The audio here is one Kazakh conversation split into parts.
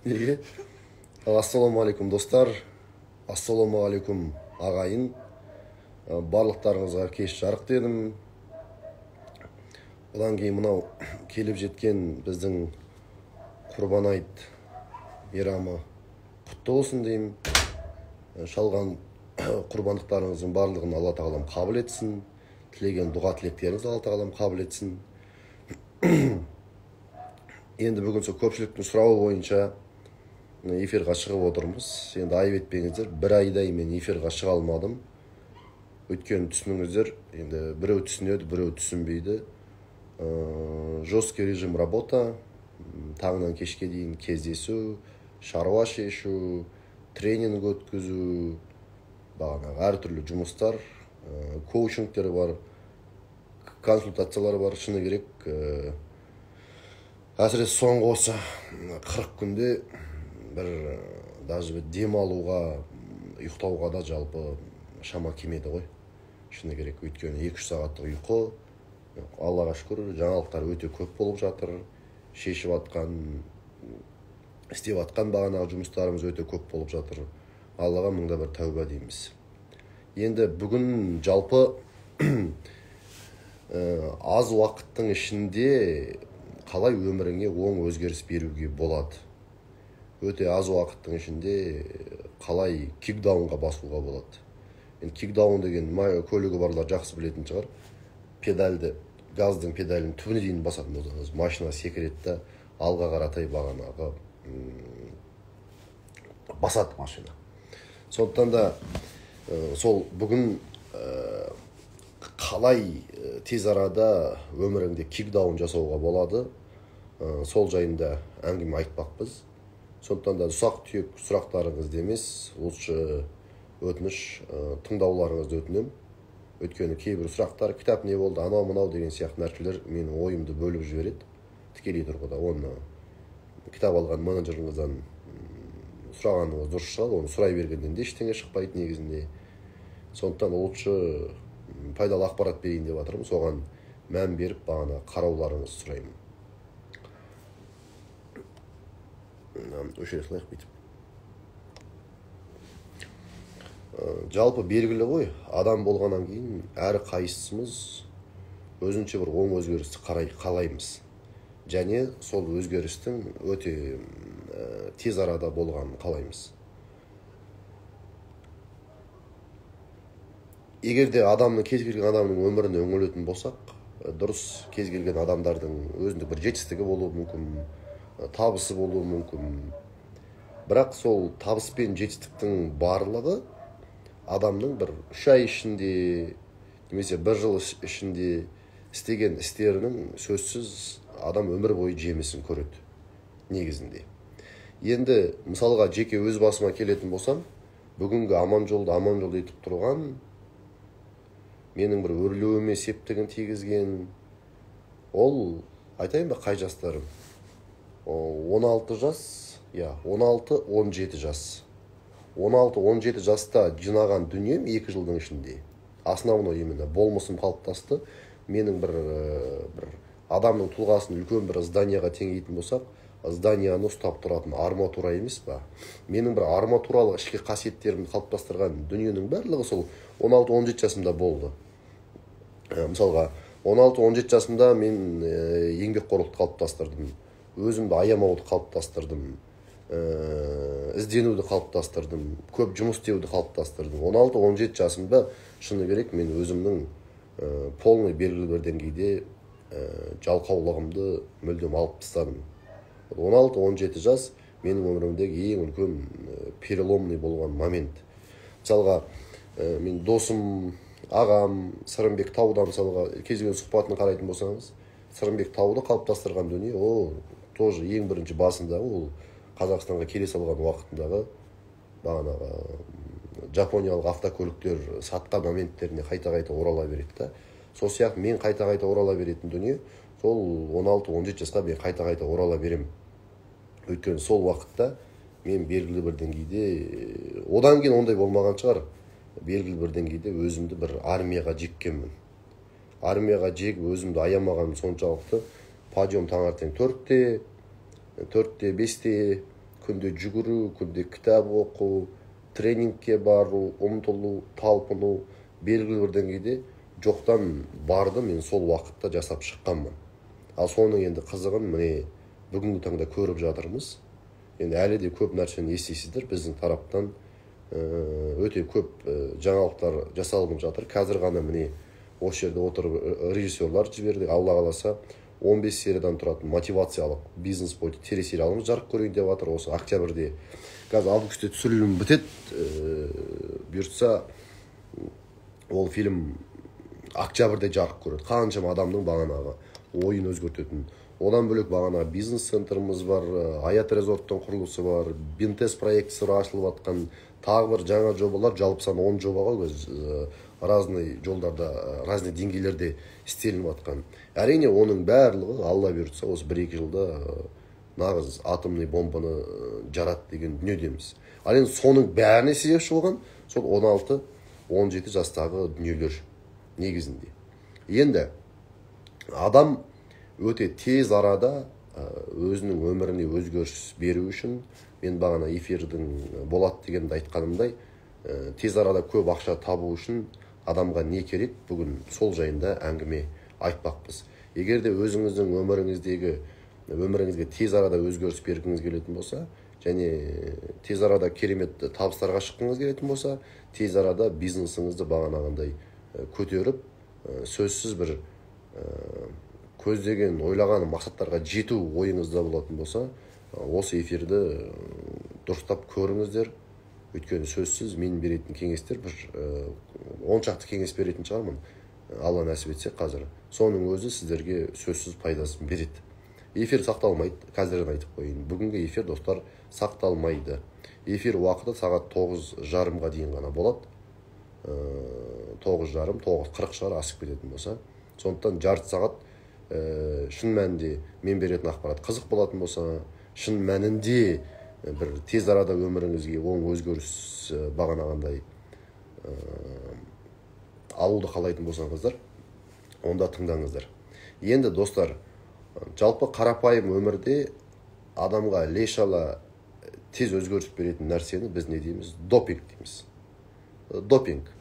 Неге? Ассалаумағалейкум достар, ассалаумағалейкум ағайын. Барлықтарыңызға кеш жарық дедім. Одан кейін мынау келіп жеткен біздің Құрбан айт мейрамы құтты болсын деймін. Шалған құрбандықтарыңыздың барлығын Алла тағалам қабыл етсін. Тілеген дұға тілектеріңізді Алла тағалам қабыл етсін. Енді бүгін сол көпшіліктің сұрауы бойынша эфирға шығып отырмыз. Енді айып етпеңіздер, бір айдай мен эфирға шыға алмадым. Өйткені түсініңіздер, енді біреу түсінеді, біреу түсінбейді. Жесткий режим работа, таңнан кешке дейін кездесу, шаруа шешу, тренинг өткізу, әртүрлі жұмыстар, коучингтер бар, консультациялар бар. Шыны керек, әсіресе соңғы осы 40 күнде бір даже демалуға, ұйықтауға да жалпы шама келмеді ғой. Шыны керек, өйткені 2-3 сағаттық ұйқы, Аллаға шүкір, жаңалықтар өте көп болып жатыр. Шешіп атқан, істеп атқан бағанағы жұмыстарымыз өте көп болып жатыр. Аллаға мыңда бір тәуба дейміз. Енді бүгін жалпы аз уақыттың ішінде қалай өміріңе оң өзгеріс беруге болады? Өте аз уақыттың ішінде қалай кикдаунға басуға болады? Енді кикдаун деген көлігі барлар жақсы білетін шығар. Педальды, газдың педалін түбіне дейін басатын болсаңыз, машина секіреді да алға қаратай бағанағы басады машина. Сондықтан да сол бүгін қалай тез арада өміріңде кикдаун жасауға болады, сол жайында әңгіме айтпақпыз. Сондықтан да ұсақ-түйек сұрақтарыңызды емес, лучше өтініш тыңдауларыңызды өтінем. Өйткені кейбір сұрақтар, кітап не болды, анау мынау деген сияқты нәрселер менің ойымды бөліп жібереді. Тікелей тұрғыда оны кітап алған менеджеріңізден сұрағаныңыз дұрыс шығар, оны сұрай бергеннен де ештеңе шықпайды негізінде. Сондықтан лучше пайдалы ақпарат берейін деп жатырмын, соған мән беріп бағана қарауларыңызды сұраймын. Өшіре қылайық бүйтіп. Жалпы белгілі ғой, адам болғаннан кейін әрі қайсымыз өзінше бір оң өзгерісті қалаймыз. Және сол өзгерістің өте тез арада болғанын қалаймыз. Егерде кез келген адамның өміріне үңілетін болсақ, дұрыс, кез келген адамдардың өзіндік бір жетістігі болуы мүмкін, табысы болуы мүмкін. Бірақ сол табыс пен жетістіктің барлығы адамның бір 3 ай ішінде, немесе 1 жыл ішінде істеген істерінің сөзсіз адам өмір бойы жемісін көреді негізінде. Енді мысалға жеке өз басыма келетін болсам, бүгінгі аман жолды етіп тұрған, менің бір өрлеуіме септігін тигізген, ол айтайын ба қай жастарым? 16 жас, 16-17 жас. 16-17 жаста жинаған дүнием 2 жылдың ішінде. Основной именно болмысым қалыптасты. Менің бір адамның тұлғасын үлкен бір зданияға теңейтін болсақ, зданияны ұстап тұратын арматура емес па? Менің бір арматуралық ішкі қасиеттерімді қалыптастырған дүниенің барлығы сол 16-17 жасымда болды. Мысалға, 16-17 жасымда мен еңбекқорлықты қалыптастырдым. Өзімді аямауды қалыптастырдым. Ізденуді қалыптастырдым, көп жұмыс істеуді қалыптастырдым. 16-17 жасымда шыны керек мен өзімнің полный белгілі бір деңгейде жалқаулығымды мүлдем алып тастадым. 16-17 жас менің өмірімдегі ең үлкен переломный болған момент. Мысалға, мен досым, ағам Сырымбек Тауда, мысалға, кез келген сұхбатын қарайтын болсаңыз, Сырымбек Тауды қалыптастырған дүние, ол тоже ең бірінші басында ол Қазақстанға келе салған уақытындағы бағанағы жапониялық автокөліктер сатқан моменттеріне қайта-қайта орала береді. Сол сияқты мен қайта-қайта орала беретін дүние, сол 16-17 жасқа мен қайта-қайта орала берем. Өйткені сол уақытта мен белгілі бір деңгейде, одан кейін ондай болмаған шығар, белгілі бір деңгейде өзімді бір армияға жеккенмін. Армияға жегіп өзімді аямағаным соншалықты подъем таңертең 4-те 5-те күнде жүгіру, күнде кітап оқу, тренингке бару, ұмтылу, талпыну, белгілі бір деңгейде жоқтан барды мен сол уақытта жасап шыққанмын. Ал соның енді қызығын міне бүгінгі таңда көріп жатырмыз. Енді әлі де көп нәрсені естисіздер. Біздің тараптан өте көп жаңалықтар жасалынып жатыр. Қазір ғана міне осы жерде отырып режиссерлар жіберді. Алла қаласа 15 сериядан тұратын мотивациялық бизнес бойынша телесериалымыз жарық көрейін деп жатыр. Осы октябрьде, қазір августте түсірілім бітеді. Бұйыртса ол фильм октябрьде жарық көреді. Қаншама адамның бағанағы ойын өзгертетін. Одан бөлек бағанағы бизнес-центріміз бар, Аят резорттың құрылысы бар, Бинтес проектісі ашылып жатқан, тағы бір жаңа жобалар, жалпы саны 10 жоба ғой, разный жолдарда, разный деңгейлерде істелініп жатқан. Әрине оның барлығы Алла бұйыртса осы 1-2 жылда нағыз атомный бомбаны жарат деген дүниедеміз. Ал енді соның бәріне себепші болған сол 16-17 жастағы дүниелер негізінде. Енді адам өте тез арада өзінің өміріне өзгеріс беру үшін, мен бағана эфирдің болады дегенде айтқанымдай, тез арада көп ақша табу үшін адамға не керек, бүгін сол жайында әңгіме айтпақпыз. Егер де өзіңіздің өміріңізге тез арада өзгеріс бергіңіз келетін болса, және тез арада керемет табыстарға шыққыңыз келетін болса, тез арада бизнесіңізді бағанағындай көтеріп, сөзсіз бір көздеген, ойлаған мақсаттарға жету ойыңызда болатын болса, осы эфирді дұрыстап көріңіздер. Өйткені сөзсіз мен беретін кеңестер бір 10 шақты кеңес беретін шығармын. Алла нәсіп етсе қазір. Соның өзі сіздерге сөзсіз пайдасын береді. Эфир сақталмайды, қазірден айтып қойын. Бүгінгі эфир, достар, сақталмайды. Эфир уақыты сағат 9:30-ға дейін ғана болады. 9:30, 9:40 шығар асып кететін болса. Сондықтан жарты сағат шын мәнінде мен беретін ақпарат қызық болатын болса, шын мәнінде бір тез арада өміріңізге оң өзгеріс бағанағандай алуды қалайтын болсаңыздар, онда тыңдаңыздар. Енді достар, жалпы қарапайым өмірде адамға лешала тез өзгеріс беретін нәрсені біз не дейміз? Допинг дейміз. Допинг.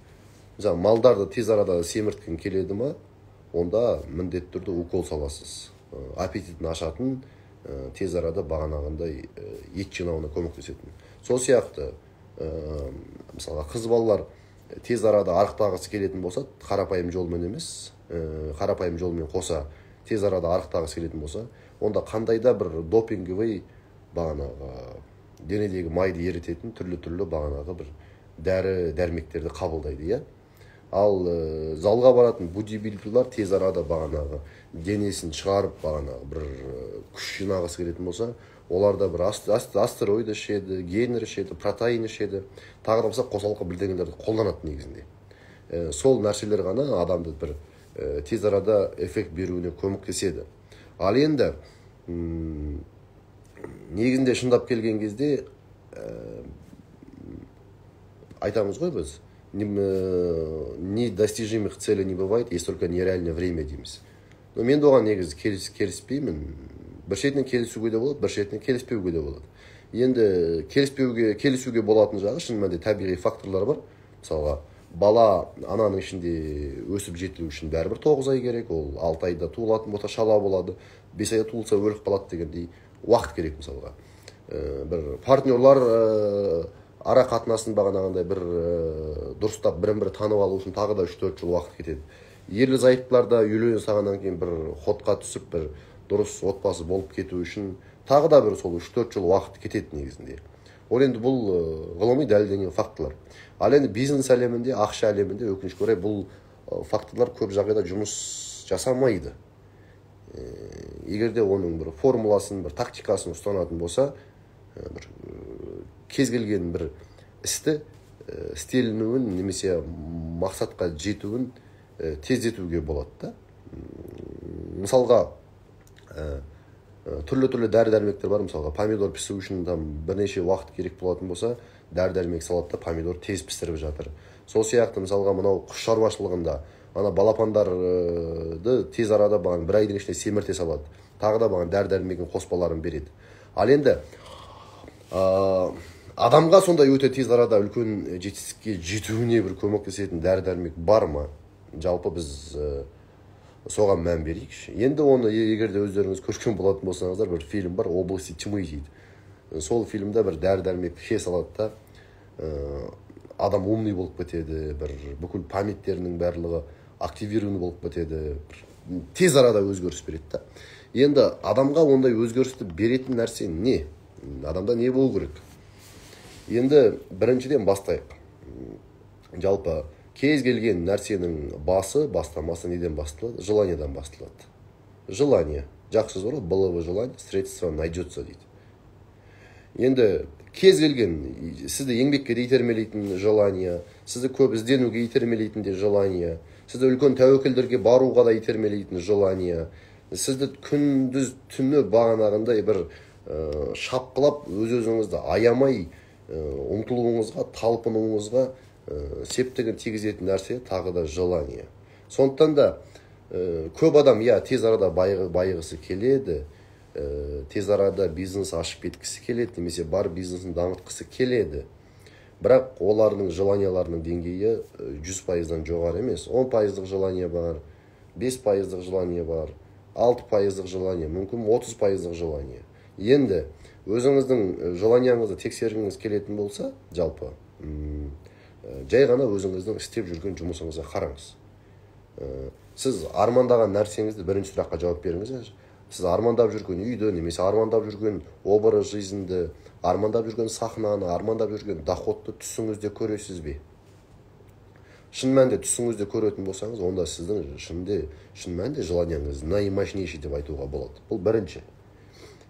Мысалы, малдарды тез арада семірткен келеді ма, онда міндетті түрде укол саласыз. Аппетитін ашатын, тез арада бағанағындай ет жинауына көмектесетін. Сол сияқты, мысалға, қыз балалар тез арада арықтағысы келетін болса, қарапайым жолмен емес, қарапайым жолмен қоса тез арада арықтағысы келетін болса, онда қандайда бір допинговый бағанағы денедегі майды ерітетін түрлі бағанағы бір дәрі-дәрмектерді қабылдайды, Ал залға баратын бодибилдерлер тез арада бағанағы денесін шығарып бағанағы бір күш жинағысы келетін болса, оларда бір астероид ішеді, гейнер ішеді, протеин ішеді, тағы да болса қосалқы бірдеңелерді қолданады негізінде. Сол нәрселер ғана адамды бір тез арада эффект беруіне көмектеседі. Ал енді негізінде шындап келген кезде айтамыз ғой біз, недостижимых целей не бывает, есть только нереальное время дейміз. Но мен оған негізі келіспеймін. Бір шетінен келісуге де болады, бір шетінен келіспеуге де болады. Енді келісуге болатын жағы шын мәнінде табиғи факторлар бар. Мысалға, бала ананың ішінде өсіп жетілу үшін бәрібір 9 ай керек, ол 6 айда туылатын болса шала болады, 5 айда туылса өліп қалады дегендей уақыт керек мысалға. Бір партнерлар ара қатынасын бағанағындай бір дұрыстап бірін-бірі танып алу үшін тағы да 3-4 жыл уақыт кетеді. Ерлі зайыптыларда үйлене салғаннан кейін бір ходқа түсіп бір дұрыс отбасы болып кету үшін тағы да бір сол 3-4 жыл уақыт кетеді негізінде. Ол енді бұл ғылыми дәлелденген факторлар. Ал енді бизнес әлемінде, ақша әлемінде өкінішке орай бұл факторлар көп жағдайда жұмыс жасамайды. Егер де оның бір формуласын, бір тактикасын ұстанатын болса, бір кез келген бір істі істелінуін немесе мақсатқа жетуін тездетуге болады. Мысалға, түрлі дәрі-дәрмектер бар. Мысалға, помидор пісу үшін бірнеше уақыт керек болатын болса, дәрі-дәрмек салады да помидор тез пісіріп жатыр. Сол сияқты, мысалға, мынау құс шаруашылығында ана балапандарды тез арада бір айдың ішінде семірте салады. тағы да маған дәрі-дәрмектің қоспаларын береді. Ал енді адамға сондай өте тез арада үлкен жетістікке жетуіне бір көмектесетін дәрі-дәрмек бар ма? Жалпы біз соған мән берейікші. Енді оны егер де өздеріңіз көрген болатын болсаңыздар, бір фильм бар, «Области тьмы» дейді. Сол фильмде бір дәрі-дәрмекті іше салады да, адам умный болып кетеді, бір бүкіл памяттерінің барлығы активирован болып кетеді, тез арада өзгеріс береді да. Енді адамға ондай өзгерісті беретін нәрсе не? Адамда не болу керек? Енді біріншіден бастайық. Жалпы кез келген нәрсенің бастамасы неден басталады? Желаниедан басталады. Желание. Жақсы сөз бар, было желание, средство найдется дейді. Енді кез келген сізді еңбекке де итермелейтін желание, сізді көп ізденуге итермелейтін де желание, сізді үлкен тәуекелдерге баруға да итермелейтін желание, сізді күндіз түні бағанағындай бір шапқылап өз-өзіңізді аямай ұмтылуыңызға, талпынуыңызға септігін тигізетін нәрсе тағы да желание. Сондықтан да көп адам тез арада байығысы келеді, тез арада бизнес ашып кеткісі келеді, немесе бар бизнесін дамытқысы келеді. Бірақ олардың желанияларының деңгейі 100%-дан жоғары емес. 10%-лық желание бар, 5%-лық желание бар, 6%-лық желание, мүмкін 30%-лық желание. Енді өзіңіздің желанияңызды тексергіңіз келетін болса, жалпы жай ғана өзіңіздің істеп жүрген жұмысыңызға қараңыз. Сіз армандаған нәрсеңізді бірінші сұраққа жауап беріңіз. Сіз армандап жүрген үйді, немесе армандап жүрген образ жизньді, армандап жүрген сахнаны, армандап жүрген доходты түсіңізде көресіз бе? Шын мәнінде түсіңізде көретін болсаңыз, онда сіздің шын мәнінде желанияңыз наимощнейший деп айтуға болады. Бұл бірінші.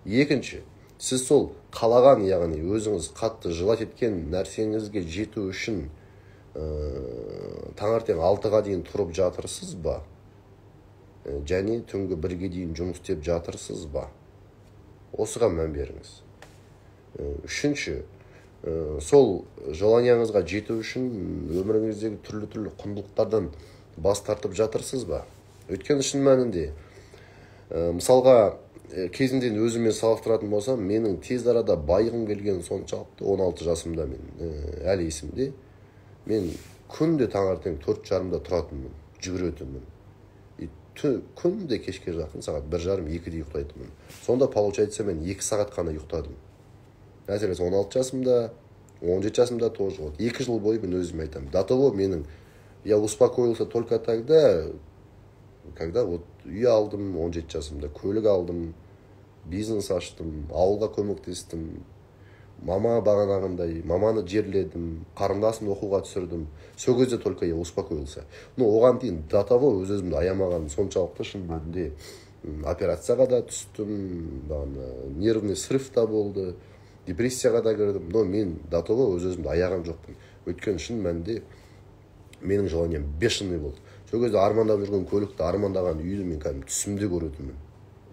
Екінші, сіз сол қалаған, яғни өзіңіз қатты желать еткен нәрсеңізге жету үшін таңертең 6-ға дейін тұрып жатырсыз ба? Және түнгі 1-ге дейін жұмыс істеп жатырсыз ба? Осыған мән беріңіз. Үшінші, сол желанияңызға жету үшін өміріңіздегі түрлі құндылықтардан бас тартып жатырсыз ба? Өйткені шын мәнінде, мысалға, кезінде өзімен салыстыратын болсам, менің тез арада байығым келген соншалықты 16 жасымда әлі есімде. Мен күнде таңертең 4:30-да тұратынмын, жүгіретінмін. Күнде кешке жақын сағат 1:30-2-де ұйықтайтынмын. Сонда получается мен 2 сағат қана ұйықтадым. Әсіресе 16 жасымда, 17 жасымда тоже. 2 жыл бойы мен өзіме айтамын. До того я успокоился только тогда, когда үй алдым, 17 жасымда көлік алдым, бизнес аштым, ауылға көмектестім, мама бағанағындай, маманы жерледім, қарындасымды оқуға түсірдім. Сол кезде только я успокоился. Оған дейін до того өз-өзімді аямаған соншалықты шын мәнінде операцияға да түстім, нервный срыв та болды, депрессияға да кірдім. Но мен до того өз-өзімді аяған жоқпын. Өйткені шын мәнінде менің желанием бешеный болды. Сол кезде армандап жүрген көлікті, армандаған үйді мен кәдімгі түсімде көретінмін.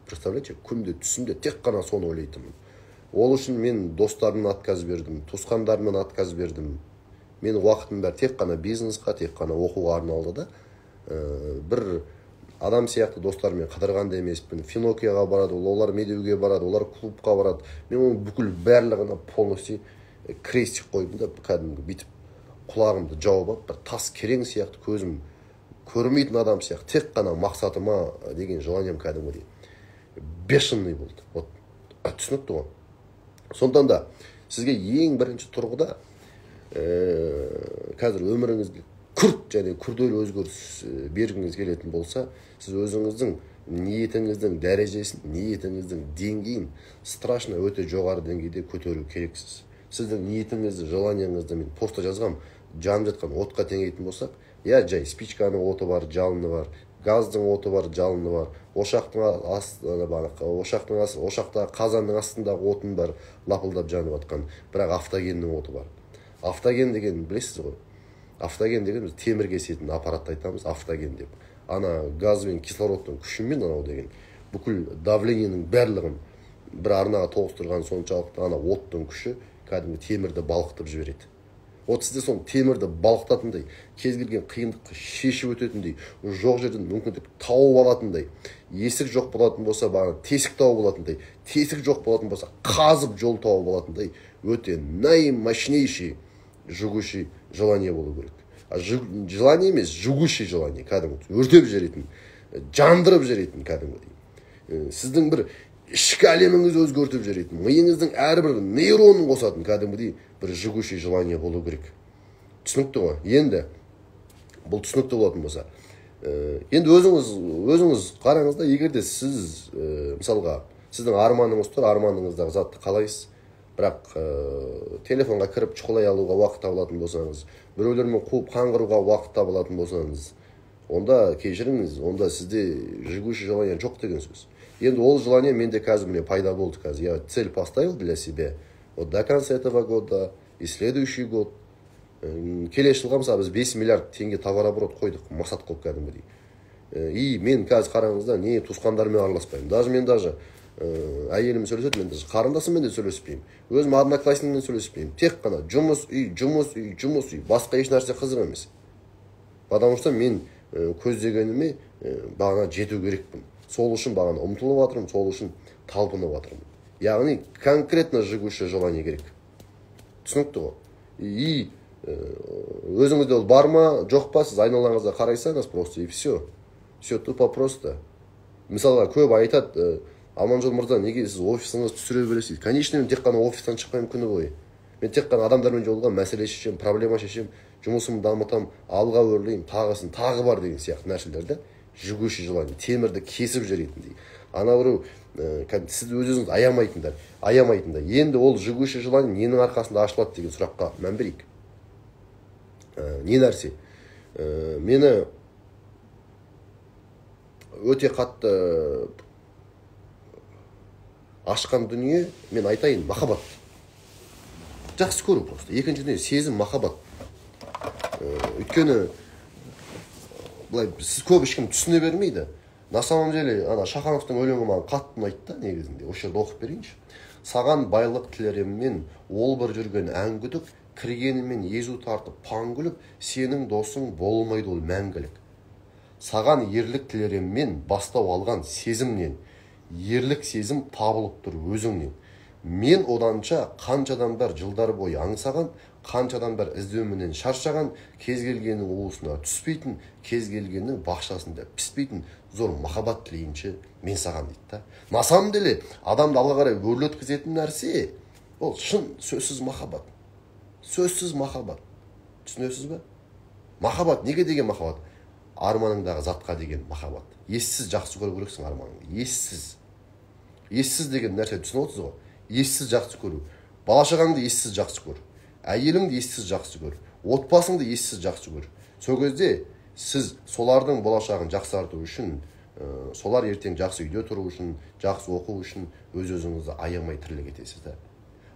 Представляете, күнде түсімде тек қана соны ойлайтынмын. Ол үшін мен достарымнан отказ бердім, туысқандарымнан отказ бердім. Мен уақытым бәрі тек қана бизнесқа, тек қана оқуға арналды да. Бір адам сияқты достарыммен қыдырған да емеспін. Финокияға барады, олар медеуге барады, олар клубқа барады. Мен оның бүкіл барлығына полностью крестик қойдым да, кәдімгі бүйтіп құлағымды жауып алып, бір тас керең сияқты көзім көрмейтін адам сияқты тек қана мақсатыма деген желанием кәдімгідей бешеный болды. Түсінікті ғой. Сондықтан да сізге ең бірінші тұрғыда қазір өміріңізге күрт және күрделі өзгеріс бергіңіз келетін болса, сіз өзіңіздің ниетіңіздің дәрежесін, ниетіңіздің деңгейін страшно өте жоғары деңгейде көтеру керексіз. Сіздің ниетіңізді, желанияңызды мен постта жазғам, жанып жатқан отқа теңейтін болсақ, жай спичканың оты бар, жалыны бар, газдың оты бар, жалыны бар, ошақта қазанның астындағы отын бар, лапылдап жанып жатқан, бірақ автогеннің оты бар. Автоген деген білесіз ғой? Автоген деген біз темір кесетін аппаратты айтамыз, автоген деп. Ана газ бен кислородтың күшімен анау деген бүкіл давлениенің барлығын бір арнаға тоғыстырған соншалықты ана оттың күші кәдімгі темірді балқытып жібереді. вот сізде сол темірді балқытатындай, кез келген қиындықты шешіп өтетіндей, жоқ жерден мүмкіндік тауып алатындай, есік жоқ болатын болса бағана тесік тауып алатындай, тесік жоқ болатын болса қазып жол тауып алатындай өте мощнейший жугущий желание болу керек. Желание емес, жугущий желание, кәдімгі өртеп жіберетін, жандырып жіберетін кәдімгідей. Сіздің бір ішкі әлеміңізді өзгертіп жіберетін, миыңыздың әрбір нейронын қосатын кәдімгідей бір жугущий желание болу керек. Түсінікті ғой? Енді бұл түсінікті болатын болса, енді өзіңіз қараңыз да, егер де сіз мысалға сіздің арманыңыз тұр, арманыңыздағы затты қалайсыз, бірақ телефонға кіріп шұқылай алуға уақыт табылатын болсаңыз, біреулермен қуып қаңғыруға уақыт табылатын болсаңыз, онда кешіріңіз, онда сізде жугущий желание жоқ деген сөз. Енді ол желание менде қазір міне пайда болды қазір. Я цель поставил для себя. Вот до конца этого года и следующий год. Келесі жылға мысалы біз 5 миллиард теңге товарооборот қойдық, мақсат қылып кәдімгідей. И мен қазір қараңызда не туысқандармен араласпаймын. Мен даже әйелім сөйлеседі, мен даже қарындасыммен де сөйлеспеймін. Өзім одноклассникмен сөйлеспеймін. Тек қана жұмыс, үй, жұмыс, үй, жұмыс, үй. Басқа еш нәрсе қызық емес. Потому что мен көздегеніме бағана жету керекпін. Сол үшін бағана ұмтылып жатырмын, сол үшін талпынып жатырмын. Яғни конкретно жугущий желание керек. Түсінікті ғой? И өзіңізде ол бар ма, жоқ па, сіз айналаңызда қарайсаңыз просто и все. Все тупо просто. Мысалға көп айтады, Аманжол мырза, неге сіз офисіңіз түсіре бересіз? Конечно, мен тек қана офистан шықпаймын күні бойы. Мен тек қана адамдармен жолығамын, мәселе шешемін, проблема шешемін, жұмысымды дамытамын, алға өрлеймін, тағы бар деген сияқты нәрселерді жугущий желание, темірді кесіп жіберетіндей. Ана біреу сіз өзіңізді аямайтындар. Енді ол жугущий желание ненің арқасында ашылады деген сұраққа мән берейік. Не нәрсе? Мені өте қатты ашқан дүние, мен айтайын, махаббат. Жақсы көру просто. Екіншіден сезім, махаббат. Өйткені сіз көп ешкім түсіне бермейді. На самом деле, ана Шахановтың өлеңі маған қатты ұнайды негізінде. Осы жерде оқып берейінші. Саған байлық тілереммен ол бір жүрген ән күдік, кіргенімен езу тартып паң күліп, сенің досың болмайды ол мәңгілік. Саған ерлік тілереммен бастау алған сезімнен, ерлік сезім табылып тұр өзіңнен. Мен оданша қанша адамдар жылдар бойы аңсаған, қанша адамдар іздеуменен шаршаған, кез келгеннің уысына түспейтін, кез келгеннің бақшасында піспейтін зор махаббат тілейінші мен саған дейді. На самом деле, адамды алға қарай өрлеткізетін нәрсе, ол шын сөзсіз махаббат. Сөзсіз махаббат. Түсінесіз бе? Махаббат неге деген махаббат? Арманыңдағы затқа деген махаббат. Ессіз жақсы көру керексің арманыңды. Ессіз. Ессіз деген нәрсе түсініп отырсыз ғой? Ессіз жақсы көру. Бала-шағаңды ессіз жақсы көр. Әйеліңді ессіз жақсы көр. Отбасыңды ессіз жақсы көр. Сол кезде сіз солардың болашағын жақсарту үшін, солар ертең жақсы үйде тұру үшін, жақсы оқу үшін өз-өзіңізді аямай тірлік етесіз да.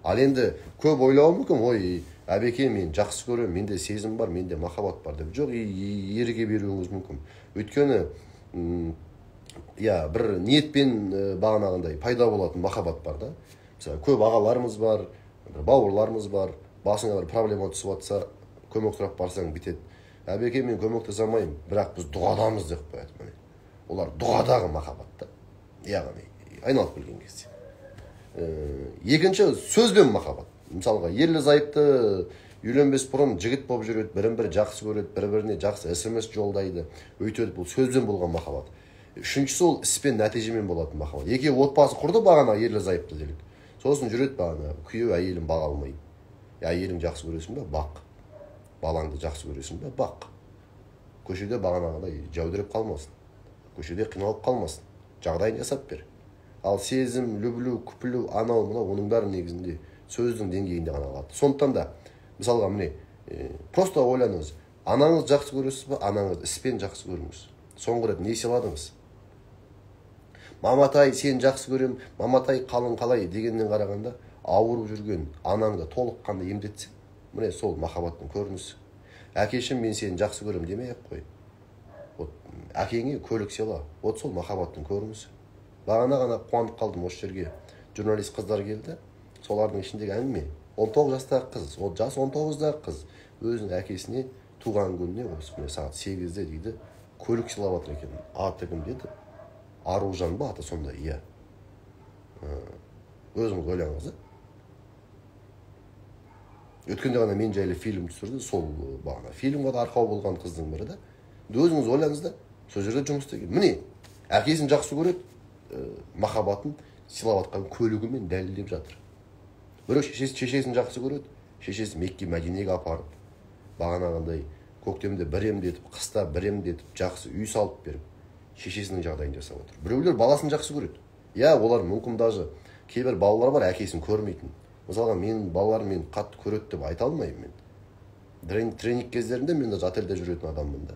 Ал енді көп ойлауы мүмкін, ой, әбеке, мен жақсы көремін, менде сезім бар, менде махаббат бар деп. Жоқ, ерге беруіңіз мүмкін. Өйткені бір ниетпен бағанағындай пайда болатын махаббат бар да. Мысалы, көп ағаларымыз бар, бауырларымыз бар, басыңа бір проблема түсіп жатса, көмек сұрап барсаң бітеді. Әбеке, мен көмектесе алмаймын, бірақ біз дұғадамыз деп қояды. Олар дұғадағы махаббат та. Яғни айналып келген кезде. Екінші сөзбен махаббат. Мысалға, ерлі зайыпты үйленбес бұрын жігіт болып жүреді, бірін-бірі жақсы көреді, бір-біріне жақсы SMS жолдайды, өйтеді. Бұл сөзбен болған махаббат. Үшіншісі ол іспен, нәтижемен болатын махаббат. Екеуі отбасы құрды бағана ерлі зайыпты делік. Сосын жүреді бағана, күйеу әйелін баға алмай. Әйелің жақсы көресің бе? Бақ. Балаңды жақсы көресің бе? Бақ. Көшеде бағанағыдай жәудіреп қалмасын. Көшеде қиналып қалмасын. Жағдайын жасап бер. Ал сезім, люблю, күпілу, анау, мынау, оның бәрі негізінде сөздің деңгейінде ғана қалады. Сондықтан да, мысалға міне, просто ойланыңыз. Анаңыз жақсы көресіз бе? Анаңыз іспен жақсы көріңіз. Соңғы рет не сыйладыңыз? Маматай, сен жақсы көрем, маматай қалың қалай дегеннен қарағанда, ауырып жүрген анаңды толыққанды емдетсең, міне сол махаббаттың көрінісі. Әкешім, мен сені жақсы көрем демей-ақ қой. Әкеңе көлік сыйла, вот сол махаббаттың көрінісі. Бағана ғана қуанып қалдым осы жерге. Журналист қыздар келді, солардың ішіндегі әңгіме. 19 жастағы қыз, жасы 19-дағы қыз өзінің әкесіне туған күніне осы міне сағат 8-де дейді көлік сыйлап жатыр екен. Аты кім деді? Аружан ба аты сонда? Иә. Өзіңіз ойлаңыз. Өткенде ғана мен жайлы фильм түсірді, сол бағана фильмға да арқау болған қыздың бірі да. Өзіңіз ойлаңыз да, сол жерде жұмыс істеген. Міне, әкесін жақсы көреді, махаббатын сыйлап жатқан көлігімен дәлелдеп жатыр. Біреу шешесін жақсы көреді, шешесі Мекке Мәдинеге апарып, бағанағындай көктемде бір емдетіп, қыста бір емдетіп, жақсы үй салып беріп, шешесінің жағдайын жасап отыр. Біреулер баласын жақсы көреді. Иә, олар мүмкін даже кейбір балалар бар әкесін көрмейтін. Мысалға менің балаларым мені қатты көреді деп айта алмаймын мен. Тренинг кездерінде мен даже отельде жүретін адаммын да.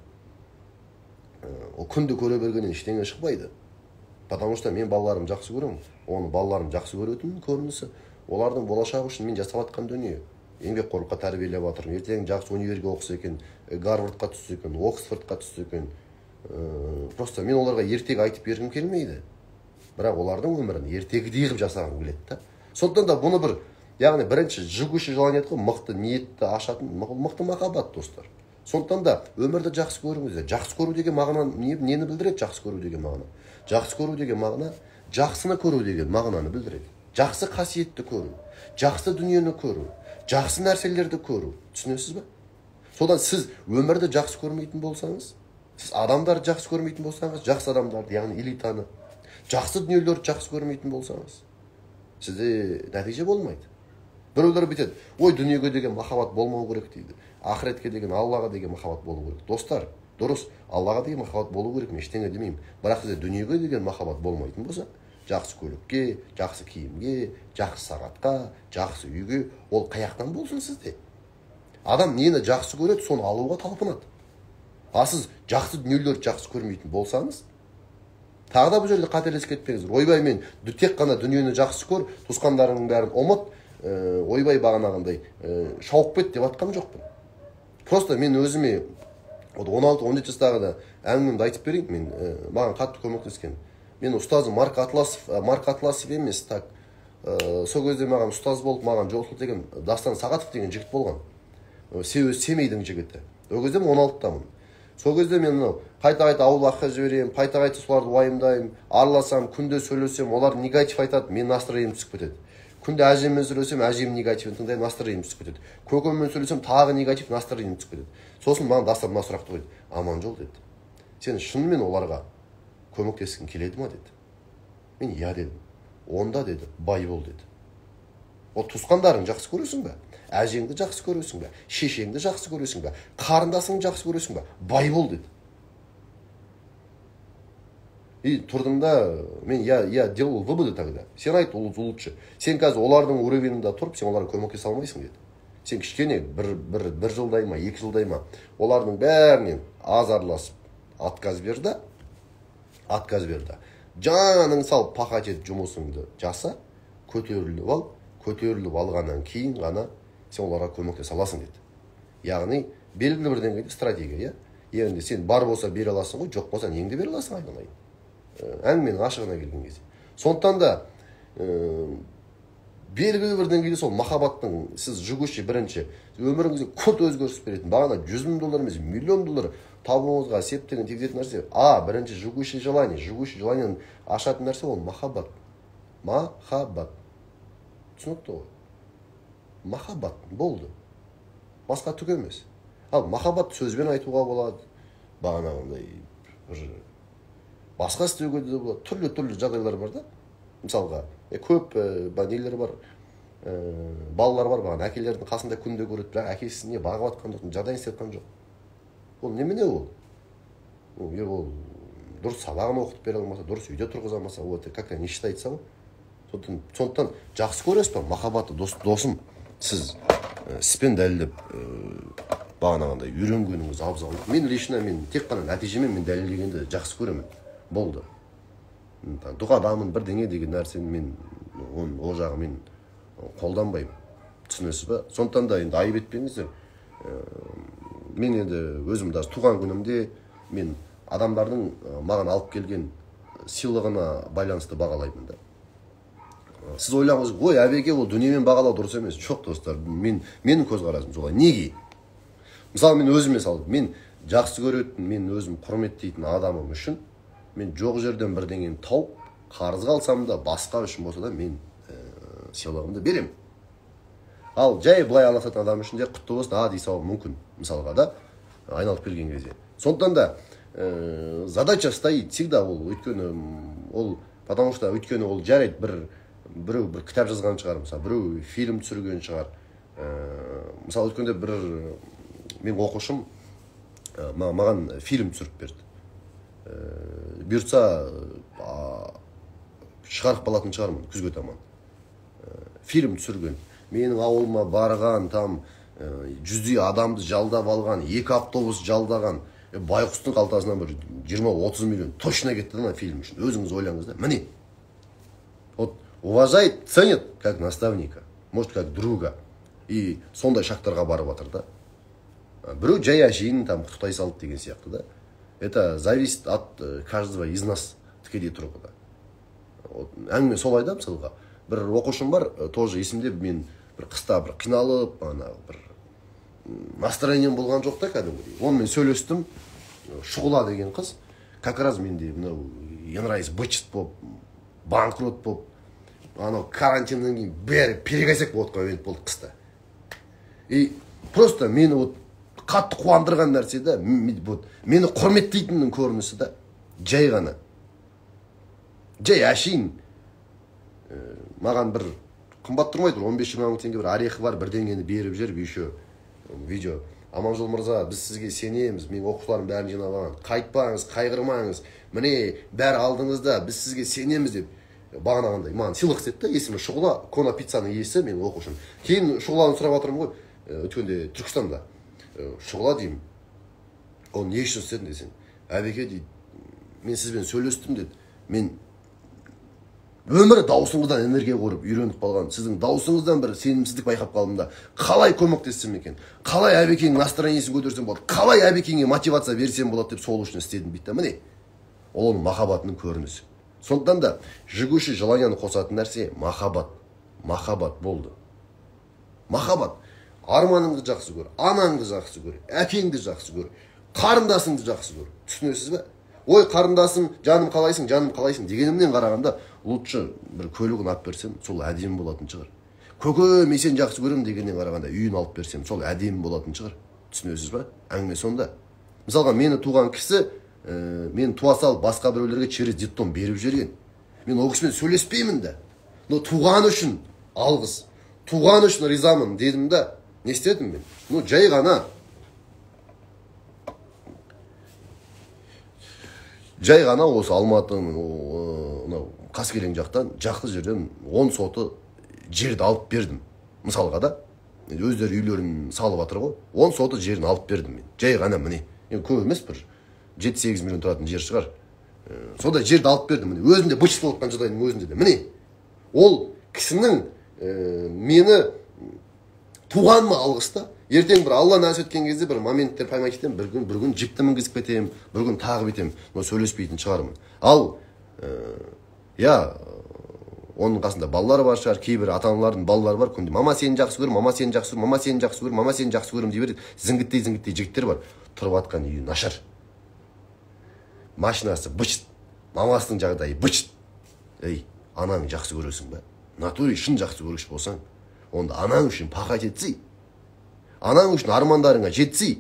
Ол күнде көре бергеннен ештеңе шықпайды. Потому что мен балаларым жақсы көремін. Оны балаларым жақсы көретін көрінісі, олардың болашағы үшін мен жасап жатқан дүние. Еңбекқорлыққа тәрбиелеп жатырмын. Ертең жақсы универге оқыса екен, Гарвардқа түссе екен, Оксфордқа түссе екен. Просто мен оларға ертегі айтып бергім келмейді. Бірақ олардың өмірін ертегідей қылып жасағым келеді да. Сондықтан да бұны бір, яғни бірінші жігуші желание қой, мықты ниетті ашатын, мықты махаббат достар. Сондықтан да өмірді жақсы көріңіздер. Жақсы көру деген мағына нені білдіреді? Жақсы көру деген мағына. Жақсы көру деген мағына жақсыны көру деген мағынаны білдіреді. Жақсы қасиетті көру, жақсы дүниені көру, жақсы нәрселерді көру. Түсінесіз бе? Содан сіз өмірді жақсы көрмейтін болсаңыз, сіз адамдарды жақсы көрмейтін болсаңыз, жақсы адамдарды, яғни элитаны, жақсы дүниелерді жақсы көрмейтін болсаңыз, сізде нәтиже болмайды. Біреулер бүйтеді, ой, дүниеге деген махаббат болмау керек дейді. Ақыретке деген, Аллаға деген махаббат болу керек. Достар, дұрыс, Аллаға деген махаббат болу керек, мен ештеңе демеймін. Бірақ сізде дүниеге деген махаббат болмайтын болса, жақсы көлікке, жақсы киімге, жақсы сағатқа, жақсы үйге, ол қаяқтан болсын сізде? Адам нені жақсы көреді, соны алуға талпынады. А сіз жақсы дүниелерді жақсы көрмейтін болсаңыз, тағы да бұл жерде қателесіп кетпеңіздер. Ойбай, мен тек қана дүниені жақсы көр, туысқандарыңның бәрін ұмыт, ойбай бағанағындай шауып кет деп жатқан жоқпын. Просто мен өзіме 16-17 жастағы да әңгімемді айтып берейін. Мен маған қатты көмектескен. Мен ұстазым Марк Атласов емес, так. Сол кезде маған ұстаз болып, маған жол сілтеген Дастан Сағатов деген жігіт болған. Семейдің жігіті. Ол кезде мен 16-тамын. Сол кезде мен қайта-қайта ауылға жіберемін, қайта-қайта соларды уайымдаймын, араласам, күнде сөйлесем, олар негатив айтады, мен настроением түсіп кетеді. Күнде әжеммен сөйлесем, әжем негативін тыңдайды, настроением түсіп кетеді. Көкеммен сөйлесем, тағы негатив, настроением түсіп кетеді. Сосын маған Дастан мына сұрақты қойды. Аманжол деді. Сен шынымен оларға көмектескің келеді ма деді. Мен иә дедім. Онда деді, бай бол деді. Ол туысқандарың жақсы көресің бе? Әжеңді жақсы көресің бе? Шешеңді жақсы көресің бе? Қарындасыңды жақсы көресің бе? Бай бол деді. И тұрдым да, мен я делал выводы тогда. Сен айт, лучше. Сен қазір олардың уровенінде тұрып, сен оларға көмектесе алмайсың деді. Сен кішкене бір жылдай ма, 2 жылдай ма, олардың бәрінен аз араласып, отказ берді. Жаның салып пақат ет жұмысыңды жаса, көтеріліп алғаннан кейін ғана сен оларға көмектесе аласың деді. Яғни белгілі бір деңгейде стратегия, енді сен бар болса бере аласың ғой, жоқ болса неңді бере аласың айналайын. Әңгіменің ашығына келген кезде. Сондықтан да белгілі бір деңгейде сол махаббаттың сіз жүгуші бірінші өміріңізге күрт өзгеріс беретін, бағана $100,000 емес, $1,000,000 табуыңызға септігін тигізетін нәрсе. Бірінші жүгуші желанияны ашатын нәрсе ол махаббат. Махаббат. Түсінікті ғой? Махаббат болды. Басқа түк емес. Ал махаббат сөзбен айтуға болады. Бағанағындай басқа істеуге де болады. Түрлі жағдайлар бар да. Мысалға, көп нелер бар. Балалар бар, бағана әкелердің қасында күнде көреді, бірақ әкесіне бағып атқан жоқ, жағдайын істеп атқан жоқ. Ол немене ол? Ол дұрыс сабағын оқытып бере алмаса, дұрыс үйде тұрғыза алмаса, ол как-то не считается ғой. Сондықтан жақсы көресіз ба? Махаббатты досым, сіз іспен дәлелдеп бағанағындай үйренгеніңіз абзал. Мен тек қана нәтижемен мен дәлелдегенді жақсы көремін. Болды. Дұғадамын бірдеңе деген нәрсені мен ол жағы мен қолданбаймын. Түсінесіз ба? Сондықтан да енді айып етпеңіздер. Мен енді өзім даже туған күнімде мен адамдардың маған алып келген сыйлығына байланысты бағалаймын да. сіз ойлаңыз, ой, әбеке ол дүниемен бағалау дұрыс емес. Жоқ достар, менің көзқарасым солай. Неге? Мысалы мен өзіме салдым. Мен жақсы көретін, мен өзім құрметтейтін адамым үшін мен жоқ жерден бірдеңені тауып, қарызға алсам да, басқа үшін болса да мен сыйлығымды берем. Ал жай былай аласатын адам үшін де құтты болсын, дей салуы мүмкін, мысалға да, айналып келген кезде. Сондықтан да задача стоит всегда ол, өйткені ол, потому что өйткені ол жарайды, біреу бір кітап жазған шығар, мысалы, біреу фильм түсірген шығар. Мысалы, өткенде мен оқушым маған фильм түсіріп берді. Бұйыртса шығарып қалатын шығармын күзге таман. Фильм түсірген. Менің ауылыма барған, там жүздей адамды жалдап алған, 2 автобус жалдаған, байқұстың қалтасынан бір 20-30 миллион точно кетті на фильм үшін. Өзіңіз ойлаңыз да. Міне. Вот уважает, ценит как наставника, может как друга. И сондай шақтарға барып жатыр да. Біреу жай әшейін там құттықтай салды деген сияқты да. Это зависит от каждого из нас тікелей тұрғыда. Әңгіме солай да, мысалға. Бір оқушым бар, тоже есімде, мен бір қыста бір қиналып, бір настроением болған жоқ та кәдімгідей. Онымен сөйлестім, Шұғыла деген қыз, как раз менде енрайыз бычыт болып, банкрот болып, карантиннен кейін бәрі перекосяк болып болды қыста. И просто мені қатты қуандырған нәрсе да, мені құрметтейтіннің көрінісі да, жай ғана. Жай әшейін маған бір қымбат тұрмайды, 15-20 мың теңге бір орехы бар, бірдеңені беріп жүріп, еще видео. Аманжол мырза, біз сізге сенеміз, мен оқушыларым бәрін жинап алған. Қайтпаңыз, қайғырмаңыз, міне бәрі алдыңызда, біз сізге сенеміз деп бағанағандай маған сыйлық істеді да. Есімі Шұғыла, Кона пиццаның иесі, мен оқушым. Кейін Шұғыланы сұрап жатырмын ғой, өткенде Түркістанда. Шұғыла деймін, ол не үшін істедің десең, әбеке дейді, мен сізбен сөйлестім деді, мен өмірі даусыңыздан энергия көріп үйреніп қалған, сіздің даусыңыздан бір сенімсіздік байқап қалдым да, қалай көмектессем екен, қалай әбекеңнің настроениесін көтерсем болады, қалай әбекеңе мотивация берсем болады деп сол үшін істедім дейді. Міне, ол оның махаббатының көрінісі. Сондықтан да жігуші желанияны қосатын нәрсе махаббат. Махаббат болды. Махаббат. Арманыңды жақсы көр, анаңды жақсы көр, әкеңді жақсы көр, қарындасыңды жақсы көр. Түсінесіз бе? Ой, қарындасым, жаным қалайсың дегенімнен қарағанда, лучше бір көлігін алып берсем, сол әдемі болатын шығар. Көке, мен сені жақсы көрем дегеннен қарағанда, үйін алып берсем, сол әдемі болатын шығар. Түсінесіз бе? Әңгіме сонда. Мысалға, мені туған кісі, мен туа салып басқа біреулерге через детдом беріп жүрген. Мен ол кісімен сөйлеспеймін да. Но туған үшін алғыс, туған үшін ризамын дедім да. Не істедім мен? Жай ғана. Жай ғана осы Алматының Қаскелең жақтан, жақсы жерден 10 соты жерді алып бердім. Мысалға да, өздері үйлерін салып жатыр ғой, 10 соты жерін алып бердім мен. Жай ғана міне. Көп емес, бір 7-8 миллион тұратын жер шығар. Сонда жерді алып бердім. Өзімде бычыт болған жағдайдың өзінде де. Міне, ол кісінің мені туғаныма алғыста, ертең бір Алла нәсіп еткен кезде бір моменттер паймай кетем, бір күн жіпті мінгізіп кетем, бір күн тағып етем, сөйлеспейтін шығармын. Ал, оның қасында балалары бар шығар, кейбір ата-аналардың балалары бар, күнде мама сені жақсы көрем, мама сені жақсы көрем, мама сені жақсы көрем, мама сені жақсы көрем дей береді. Зіңгіттей жігіттер бар, тұрып атқан үйі нашар. Машинасы бычыт, мамасының жағдайы бычыт. Ей, анаң жақсы көресің бе? Натуре шын жақсы көргіш болсаң, онда анаң үшін пақат етсей, анаң үшін армандарыңа жетсей.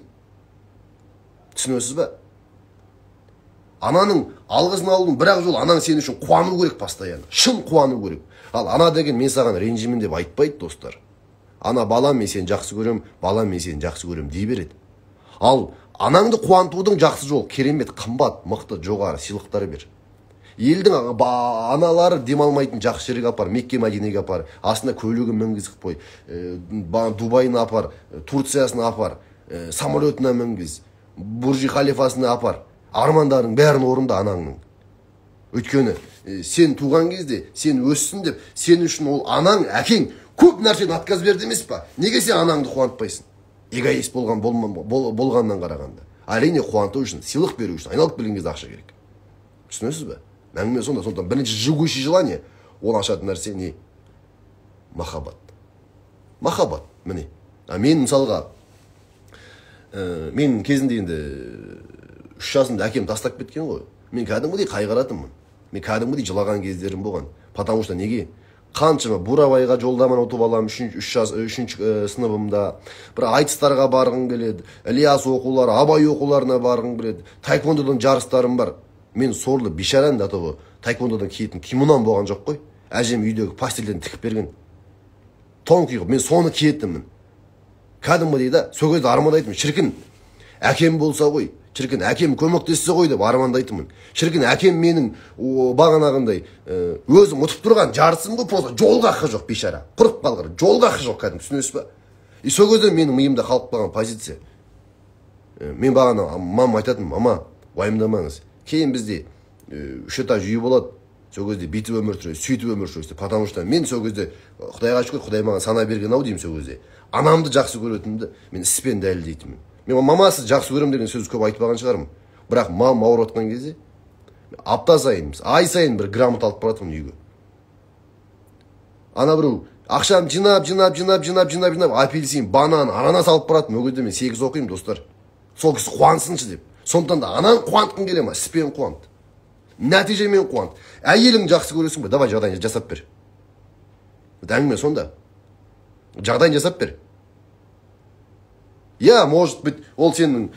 Түсінесіз бе? Ананың алғысын алудың бірақ жол, анаң сен үшін қуану керек постоянно. Шын қуану керек. Ал ана деген мен саған ренжимін деп айтпайды, достар. Ана балам мен сені жақсы көрем, балам мен сені жақсы көрем дей береді. Ал анаңды қуантудың жақсы жол, керемет, қымбат, мықты, жоғары сыйлықтар бер. Елдің аналары демалмайтын жақсы жерге апар, Мекке Мәдинеге апар, астына көлігін мінгізіп қой, Дубайына апар, Турциясына апар, самолетына мінгіз, Буржи халифасына апар. Армандарың бәрін орында анаңның. Өйткені сен туған кезде, сен өссін деп, сен үшін ол анаң, әкең көп нәрсені отказ берді емес па? Неге сен анаңды қуантпайсың? Эгоист болғаннан қарағанда. Әрине қуанту үшін, сыйлық беру үшін, айналып келген кезде ақша керек. Түсінесіз бе? Әңгіме сонда, бірінші жігуші желание, ол ашатын нәрсе не? Махаббат міне. Мен мысалға мен кезінде енді 3 жасымда әкем тастап кеткен ғой. Мен кәдімгідей қайғыратынмын. Мен кәдімгідей жылаған кездерім болған. Потому что неге? Қаншама Бурабайға жолдаманы ұтып алам 3 сыныбымда. Бір айтыстарға барғым келеді. Ілияс оқулары, Абай оқуларына барғым келеді. Таеквондодан жарыстарым бар. Мен сорлы бишаран да тобы таеквондодан киетін кимонам болған жоқ қой. Әжем үйдегі пастельден тігіп берген тон киіп, мен соны киетінмін. Кәдімгідей да, сол кезде армандайтынмын. Шіркін, әкем болса ғой, шіркін, әкем көмектессе ғой деп армандайтынмын. Шіркін, әкем менің бағанағындай өзім ұтып тұрған жарысым ғой, просто жолға ақы жоқ бейшара. Құрып қалғыр, жолға ақы жоқ кәдім, түсінесіз ба? Сол кезде менің миымда қалып қалған позиция. Мен бағана мамам айтатын, мама, уайымдамаңыз. Кейін бізде 3 этаж үй болады. Сол кезде бүйтіп өмір сүресіз, сөйтіп өмір сүресіз. Потому что мен сол кезде Құдайға шүкір, Құдай маған сана берген ау деймін сол кезде. Анамды жақсы көретінімді мен іспен дәлелдейтінмін. Мен мамасы жақсы көремін деген сөз көп айтпаған шығармын. Бірақ мамам ауырып жатқан кезде апта сайын, ай сайын бір грамота алып баратынмын үйге. Ана біреу ақшам жинап, апельсин, банан, ананас алып баратын. Ол кезде мен 8 оқимын, достар. Сол кісі қуансыншы деп. Сондықтан да анан қуантқың келе ма? Іспен қуант. Нәтижемен қуант. Әйелің жақсы көресің бе? Давай жағдайын жасап бер. Әңгіме сонда. Жағдайын жасап бер. Я, может быть, ол сенің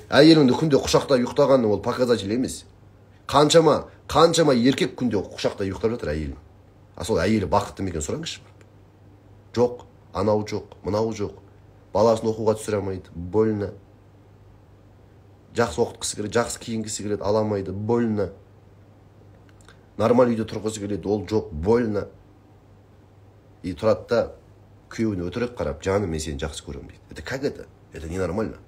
әйеліңді күнде құшақта ұйықтағаны ол показатель емес. Қаншама еркек күнде құшақта ұйықтап жатыр әйелін. Сол әйелі бақытты ма екен сұраңызшы. Жоқ, анау жоқ, мынау жоқ. Баласын оқуға түсіре алмайды, больно. Жақсы оқытқысы келеді, жақсы киінгісі келеді, аламайды, больно. Нормаль үйде тұрғысы келеді, ол жоқ, больно. И тұрады да күйеуіне өтірік қарап, жаным, мен сені жақсы көремін дейді. Это как это? Это ненормально.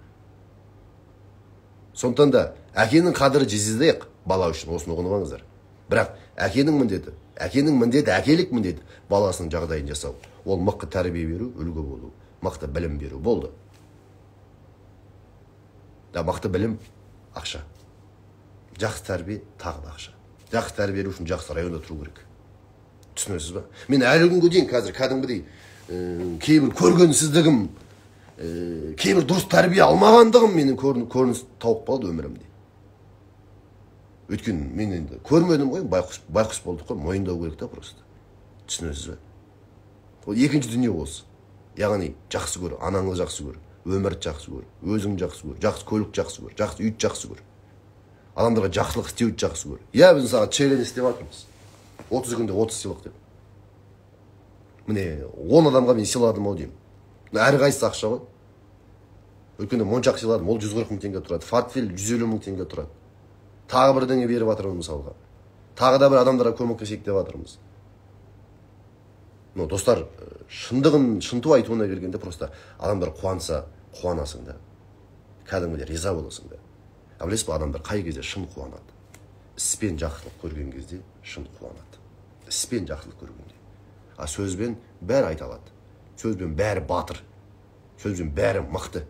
Сондықтан да әкенің қадірі жездейік бала үшін, осыны ұғыныңыздар. Бірақ әкенің міндеті, әкелік міндеті баласының жағдайын жасау. Ол мықты тәрбие беру, үлгі болу, мықты білім беру болды. Да мықты білім ақша. Жақсы тәрбие тағы да ақша. Жақсы тәрбие беру үшін жақсы районда тұру керек. Түсінесіз ба? Мен әлі күнге дейін қазір кәдімгідей кейбір көргенсіздігім, кейбір дұрыс тәрбие алмағандығым менің көрініс тауып қалды өмірімде. Өйткені мен енді көрмедім ғой, байқұс болдық қой, мойындау керек та просто. Түсінесіз ба? Ол екінші дүние осы. Яғни жақсы көр, анаңды жақсы көр, өмірді жақсы көр, өзіңді жақсы көр, жақсы көлік жақсы көр, жақсы үйді жақсы көр. Адамдарға жақсылық істеуді жақсы көр. Я біз саған челлендж істеп жатырмыз. 30 күнде 30 сыйлық деп. Міне 10 адамға мен сыйладым ау деймін. Әрқайсысы ақша ғой. Өйткені моншақ сыйладым, ол 140 мың теңге тұрады. Портфель 150 мың теңге тұрады. Тағы бірдеңе беріп жатырмыз мысалға. Тағы да бір адамдарға көмектесейік деп жатырмыз. Достар, шынту айтуына келгенде просто адамдар қуанса, қуанасың да. Кәдімгідей риза боласың да. Білесіз ба, адамдар қай кезде шын қуанады? Іспен жақсылық көрген кезде шын қуанады. Іспен жақсылық көргенде. Сөзбен бәрі айта алады. Сөзбен бәрі батыр. Сөзбен бәрі мықты.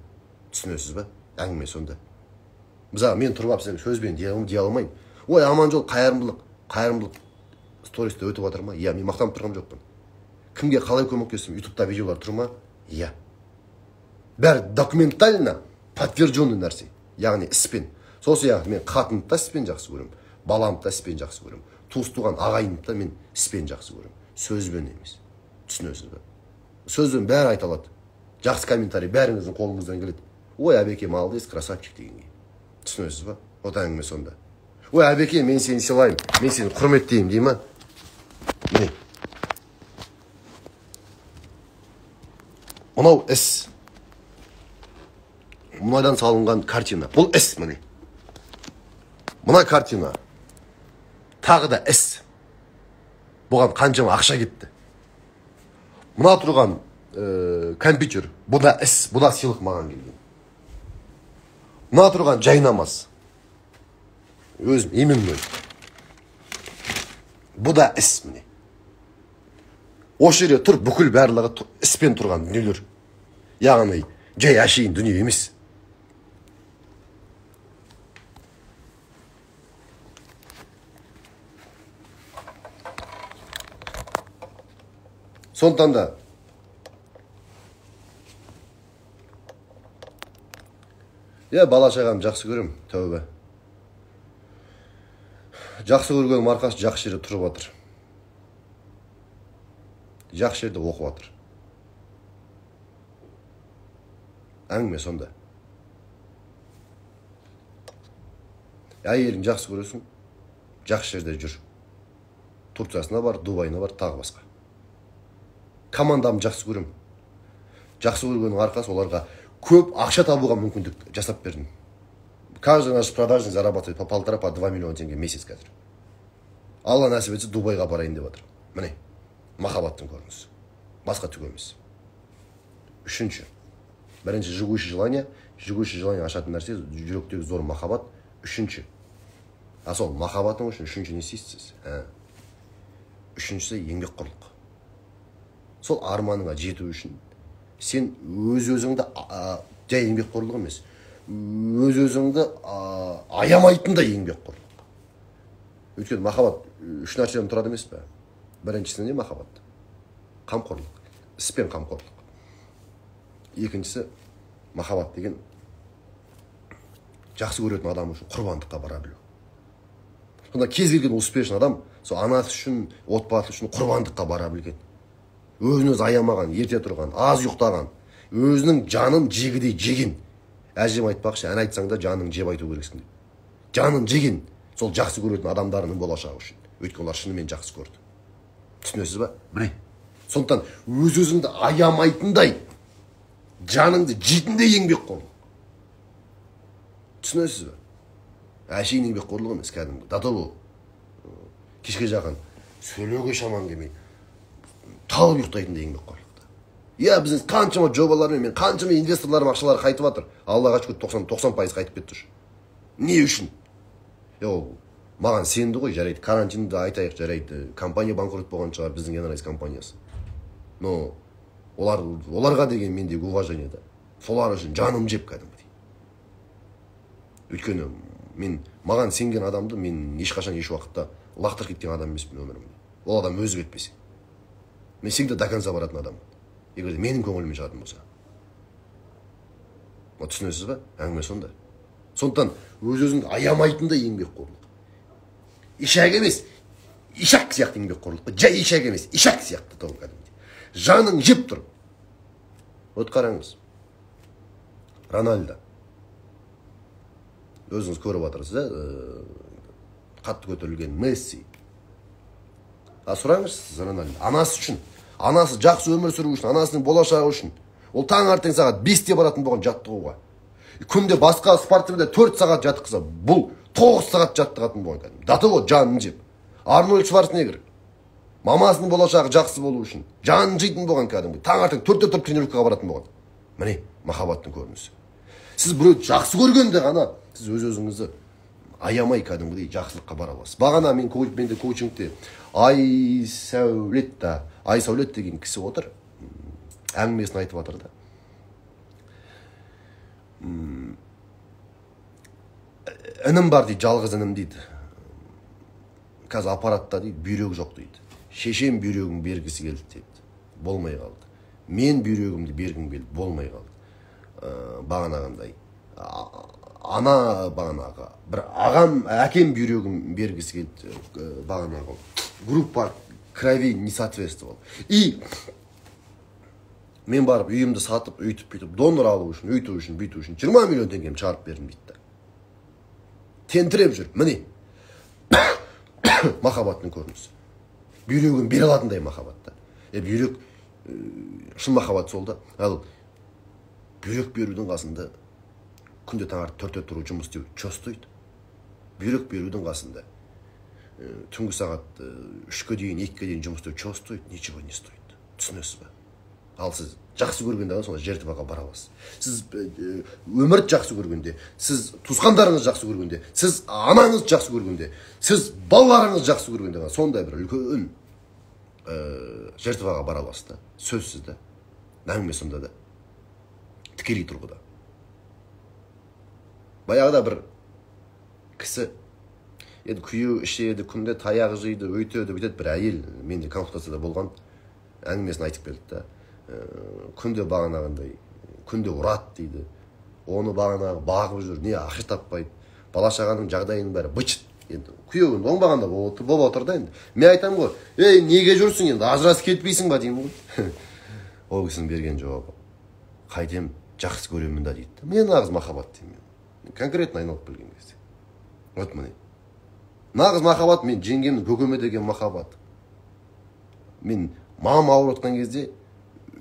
Түсінесіз ба? Әңгіме сонда. Мен тұрып алып сөзбен дей алмаймын. Ой, аман жол, қайырымдылық стористе өтіп жатыр ма? Иә, мен мақтанып тұрғам жоқпын. Кімге қалай көмектесем, ютубта видеолар тұр ма? Иә. Бәрі документально подтвержденный нәрсе. Яғни іспен. Сол сияқты мен қатынды да іспен жақсы көремін. Баламды да іспен жақсы көремін. Туыс туған ағайынды да мен іспен жақсы көремін. Сөзбен емес. Түсінесіз ба? Сөзбен бәрі айта алады. Жақсы комментарий бәріңіздің қолыңыздан келеді. Ой, Әбеке, молодец, красавчик дегенге. Түсінесіз ба? Вот әңгіме сонда. Ой, Әбеке, мен сені сыйлаймын, мен сені құрметтеймін дей ма? Міне. Мынау іс. Мұнайдан салынған картина. Бұл іс міне. Мына картина. Тағы да іс. Бұған қаншама ақша кетті. Мына тұрған компьютер. Бұл да іс. Бұл да сыйлық маған келген. Мына тұрған жайнамаз. Өзім емен. Бұл да іс міне. Осы жерде тұр, бүкіл барлығы іспен тұрған дүниелер. Яғни жай әшейін дүние емес. Сондықтан да бала шағамды жақсы көрем, тәубе. Жақсы көргенім арқасы жақсы жерде тұрып жатыр. Жақсы жерде оқып жатыр. Әңгіме сонда. Әйелің жақсы көресің, жақсы жерде жүр. Турциясына бар, Дубайына бар, тағы басқа. Командамды жақсы көрем. Жақсы көргеннің арқасы оларға көп ақша табуға мүмкіндік жасап бердім. Каждый наш продажный зарабатывает по 1,5–2 миллиона теңге месяц қазір. Алла нәсіп етсе Дубайға барайын деп жатыр. Міне, махаббаттың көрінісі. Басқа түк емес. Үшінші. Бірінші жигуші желание. Жигуші желание ашатын нәрсе жүректегі зор махаббат. Үшінші. Сол махаббатың үшін үшінші не істейсіз? Үшіншісі еңбекқорлық. Сол арманыңа жету үшін сен өз-өзіңді жай еңбекқорлық емес, өз-өзіңді аямайтындай еңбекқорлық. Өйткені махаббат үш нәрседен тұрады емес пе? Біріншісі не махаббат? Қамқорлық. Іспен қамқорлық. Екіншісі махаббат деген жақсы көретін адам үшін құрбандыққа бара білу. Сонда кез келген успешный адам сол анасы үшін, отбасы үшін құрбандыққа бара білген. Өзін-өзі аямаған, ерте тұрған, аз ұйықтаған, өзінің жанын жегідей жеген. Әжем айтпақшы, ән айтсаң да жаның жеп айту керексің деп. Жанын жеген, сол жақсы көретін адамдарының болашағы үшін. Өйткені олар шынымен жақсы көрді. Түсінесіз ба? Міне. Сондықтан өз-өзіңді аямайтындай, жаныңды жейтіндей еңбекқорлық. Түсінесіз ба? Әшейін еңбекқорлық емес, кәдімгі. Дата бұл. Кешке жақын сөйлеуге шаман келмей, талып ұйықтайтындай еңбекқорлықта. Біздің қаншама жобалармен, мен қаншама инвесторларым ақшалары қайтып жатыр. Аллаға шүкір 90% қайтып кетті. Не үшін? Маған сенді ғой, жарайды. Карантинді айтайық, жарайды. Компания банкрот болған шығар, біздің Енрайс компаниясы. Но оларға деген мендегі уважение да. Солар үшін жаным жеп кәдімгідей. Өйткені маған сенген адамды мен ешқашан еш уақытта лақтырып кеткен адам емеспін өмірімде. Ол адам өзі кетпесе. Мен всегда до конца баратын адам. Егер де менің көңіліме жататын болса. Түсінесіз ба? Әңгіме сонда. Сондықтан өз-өзіңді аямайтындай еңбекқорлық. Ишак емес, ишак сияқты еңбекқорлық. Жай ишак емес, ишак сияқты тау кәдімгідей. Жаның жеп тұр. Қараңыз. Рональдо. Өзіңіз көріп отырсыз, қатты көтерілген Месси. Сұраңыз сіз Рональдо. Анасы үшін. Анасы жақсы өмір сүру үшін, анасының болашағы үшін. Ол таң ертең сағат 5-те баратын болған жаттығуға. Күнде басқа спортивде 4 сағат жаттықса, бұл 9 сағат жаттығатын болған. Даты ол жанын жеп. Арнольд Шварценеггер. Мамасының болашағы жақсы болу үшін жанын жейтін болған кәдімгі. Таң ертең 4-те тұрып тренировкаға баратын болған. Міне, махаббаттың көрінісі. Сіз біреуді жақсы көргенде ғана сіз өз-өзіңізді аямай кәдімгідей жақсылыққа бара аласыз. Бағана менде коучингте Айсәулет деген кісі отыр. Әңгімесін айтып жатыр да. Інім бар дейді, жалғыз інім дейді. Қазір аппаратта дейді, бүйрек жоқ дейді. Шешем бүйрегін бергісі келді дейді. Болмай қалды. Мен бүйрегімді бергім келді, болмай қалды. Бағанағындай. Бағанағы. Бір әкем бүйрегін бергісі келді. Бағанағы. Группа крови не соответствовал. И мен барып үйімді сатып, үйтіп, донор алу үшін, үйту үшін, 20 миллион теңгем шығарып бердім дейді. Тентіреп жүр. Міне. Махаббаттың көрінісі. Бүйрегін бере алатындай махаббатта. Бүйрек шын махаббат сол да. Ал бүйрек берудің қасында күнде таңертең 4-те тұру жұмыс істеу чостойды. Бүйрек берудің қасында түнгі сағат 3-ке дейін, 2-ке дейін жұмыс істеу чостойды, ничего не стоит. Түсінесіз ба? Ал сіз жақсы көргенде сонда жертваға бара аласыз. Сіз өмірді жақсы көргенде, сіз туысқандарыңыз жақсы көргенде, сіз анаңыз жақсы көргенде, сіз балаларыңыз жақсы көргенде, сондай бір үлкен жертваға бара аласыз да. Сөзсіз да. Әңгіме сонда да. Тікелей тұрғыда. Баяғыда бір кісі күйеу ішеді, күнде таяқ жейді, өйтеді, бүйтеді, бір әйел менде консультацияда болған. әңгімесін айтып келді да. Күнде бағанағындай, күнде ұрат дейді. Оны бағанағы бағып жүр, не ақша таппайды. Бала шағаның жағдайының бәрі бычыт. Енді күйеуін оңбағанда болып отыр да енді. Мен айтамын ғой, неге жүрсің енді, ажырасып кетпейсің ба деймін ғой. Ол кісінің берген жауабы, қайтем жақсы көремін да дейді. Мен нағыз махаббат деймін. Конкретно айналып келген кезде. Вот міне. Нағыз махаббат мен жеңгемнің көкеме деген махаббат. Мен мамам ауырып жатқан кезде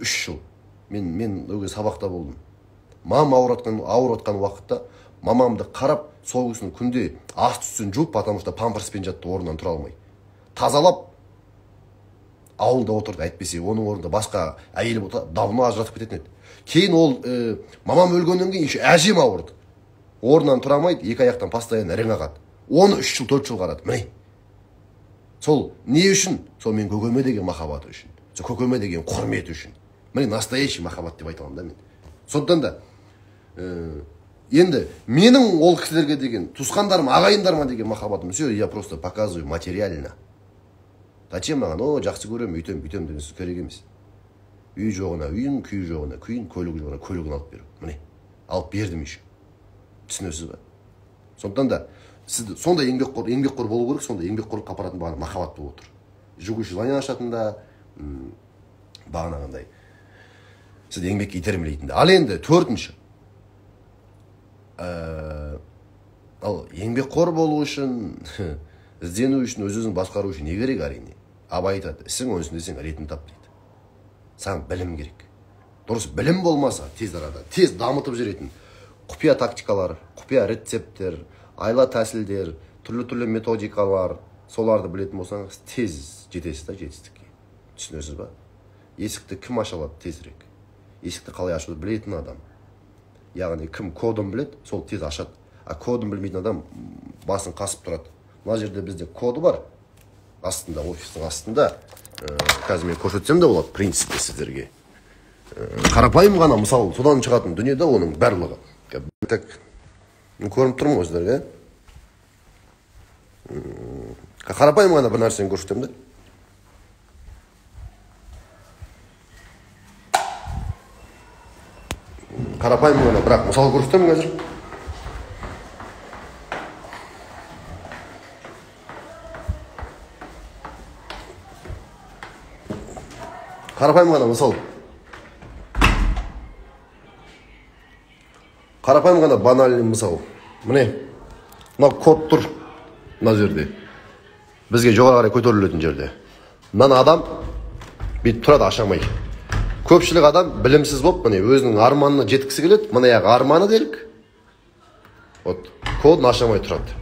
3 жыл. Мен ол кезде сабақта болдым. Мамам ауырып жатқан уақытта мамамды қарап, сол кісінің күнде аст-үстін жуып, потому что памперспен жатты, орнынан тұра алмай. Тазалап ауылда отырды, әйтпесе оның орнында басқа әйел болса, дабына ажыратып кететін еді. Кейін ол мамам өлгеннен кейін еще әжем ауырды. Орнынан тұра алмайды, екі аяқтан постоянно ірің ағады. Оны 3 жыл, 4 жыл қарады. Міне. Сол не үшін? Сол мен көкеме деген махаббаты үшін. Сол көкеме деген құрмет үшін. Міне настоящий махаббат деп айта аламын да мен. Сондықтан да енді менің ол кісілерге деген, туысқандарым, ағайындарыма деген махаббатым, все, я просто показываю материально. Зачем маған, жақсы көремін, үйтем деген сөз керек емес. Үй жоғына үйін, күй жоғына күйін, көлік жоғына көлігін алып беру. Міне, алып бердім еще. Түсінесіз ба? Сондықтан да сіз сондай еңбекқор болу керек, сондай еңбекқорлыққа апаратын бағана махаббат болып отыр. Жүгуші лайна ашатында, бағанағындай сізді еңбекке итермелейтінде. Ал енді төртінші, ал еңбекқор болу үшін, іздену үшін, өз-өзін басқару үшін не керек әрине? Абай айтады, ісің өнсін десең ретін тап дейді. Саған білім керек. Дұрыс білім болмаса, тез арада, тез дамытып жүретін құпия тактикалар, құпия рецепттер, айла тәсілдер, түрлі методикалар, соларды білетін болсаңыз, тез жетесіз да жетістікке. Түсінесіз ба? Есікті кім аша алады тезірек? Есікті қалай ашуды білетін адам. Яғни кім кодын біледі, сол тез ашады. А кодын білмейтін адам басын қасып тұрады. Мына жерде бізде коды бар. Астында, офистің астында. Қазір мен көрсетсем де болады, принципте сіздерге. Қарапайым ғана, мысалы, содан шығатын дүниеде оның барлығы. Так, көрініп тұрмын ғой сіздерге. Қарапайым ғана бір нәрсені көрсетем де. Қарапайым ғана, бірақ мысалы көрсетемін қазір. Қарапайым ғана мысал. Қарапайым ғана банальный мысал. Міне, мына код тұр мына жерде. Бізге жоғары қарай көтерілетін жерде. Мына адам бүйтіп тұрады ашамай. Көпшілік адам білімсіз болып, міне өзінің арманына жеткісі келеді. Мына яғы арманы делік. Вот, кодын ашамай тұрады.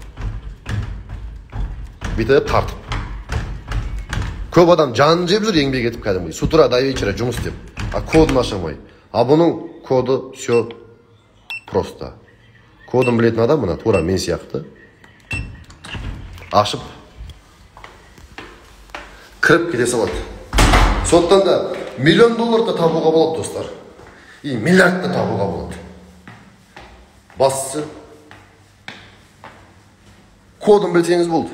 Бүйтіп тартып. Көп адам жанын жеп жүр, еңбек етіп кәдімгідей. С утра до вечера жұмыс істеп. А кодын ашамай. А бұның коды все просто. Кодын білетін адам мына тура мен сияқты ашып кіріп кете салады. Сондықтан да $1 миллион табуға болады, достар. И миллиард да табуға болады. Бастысы кодын білсеңіз болды.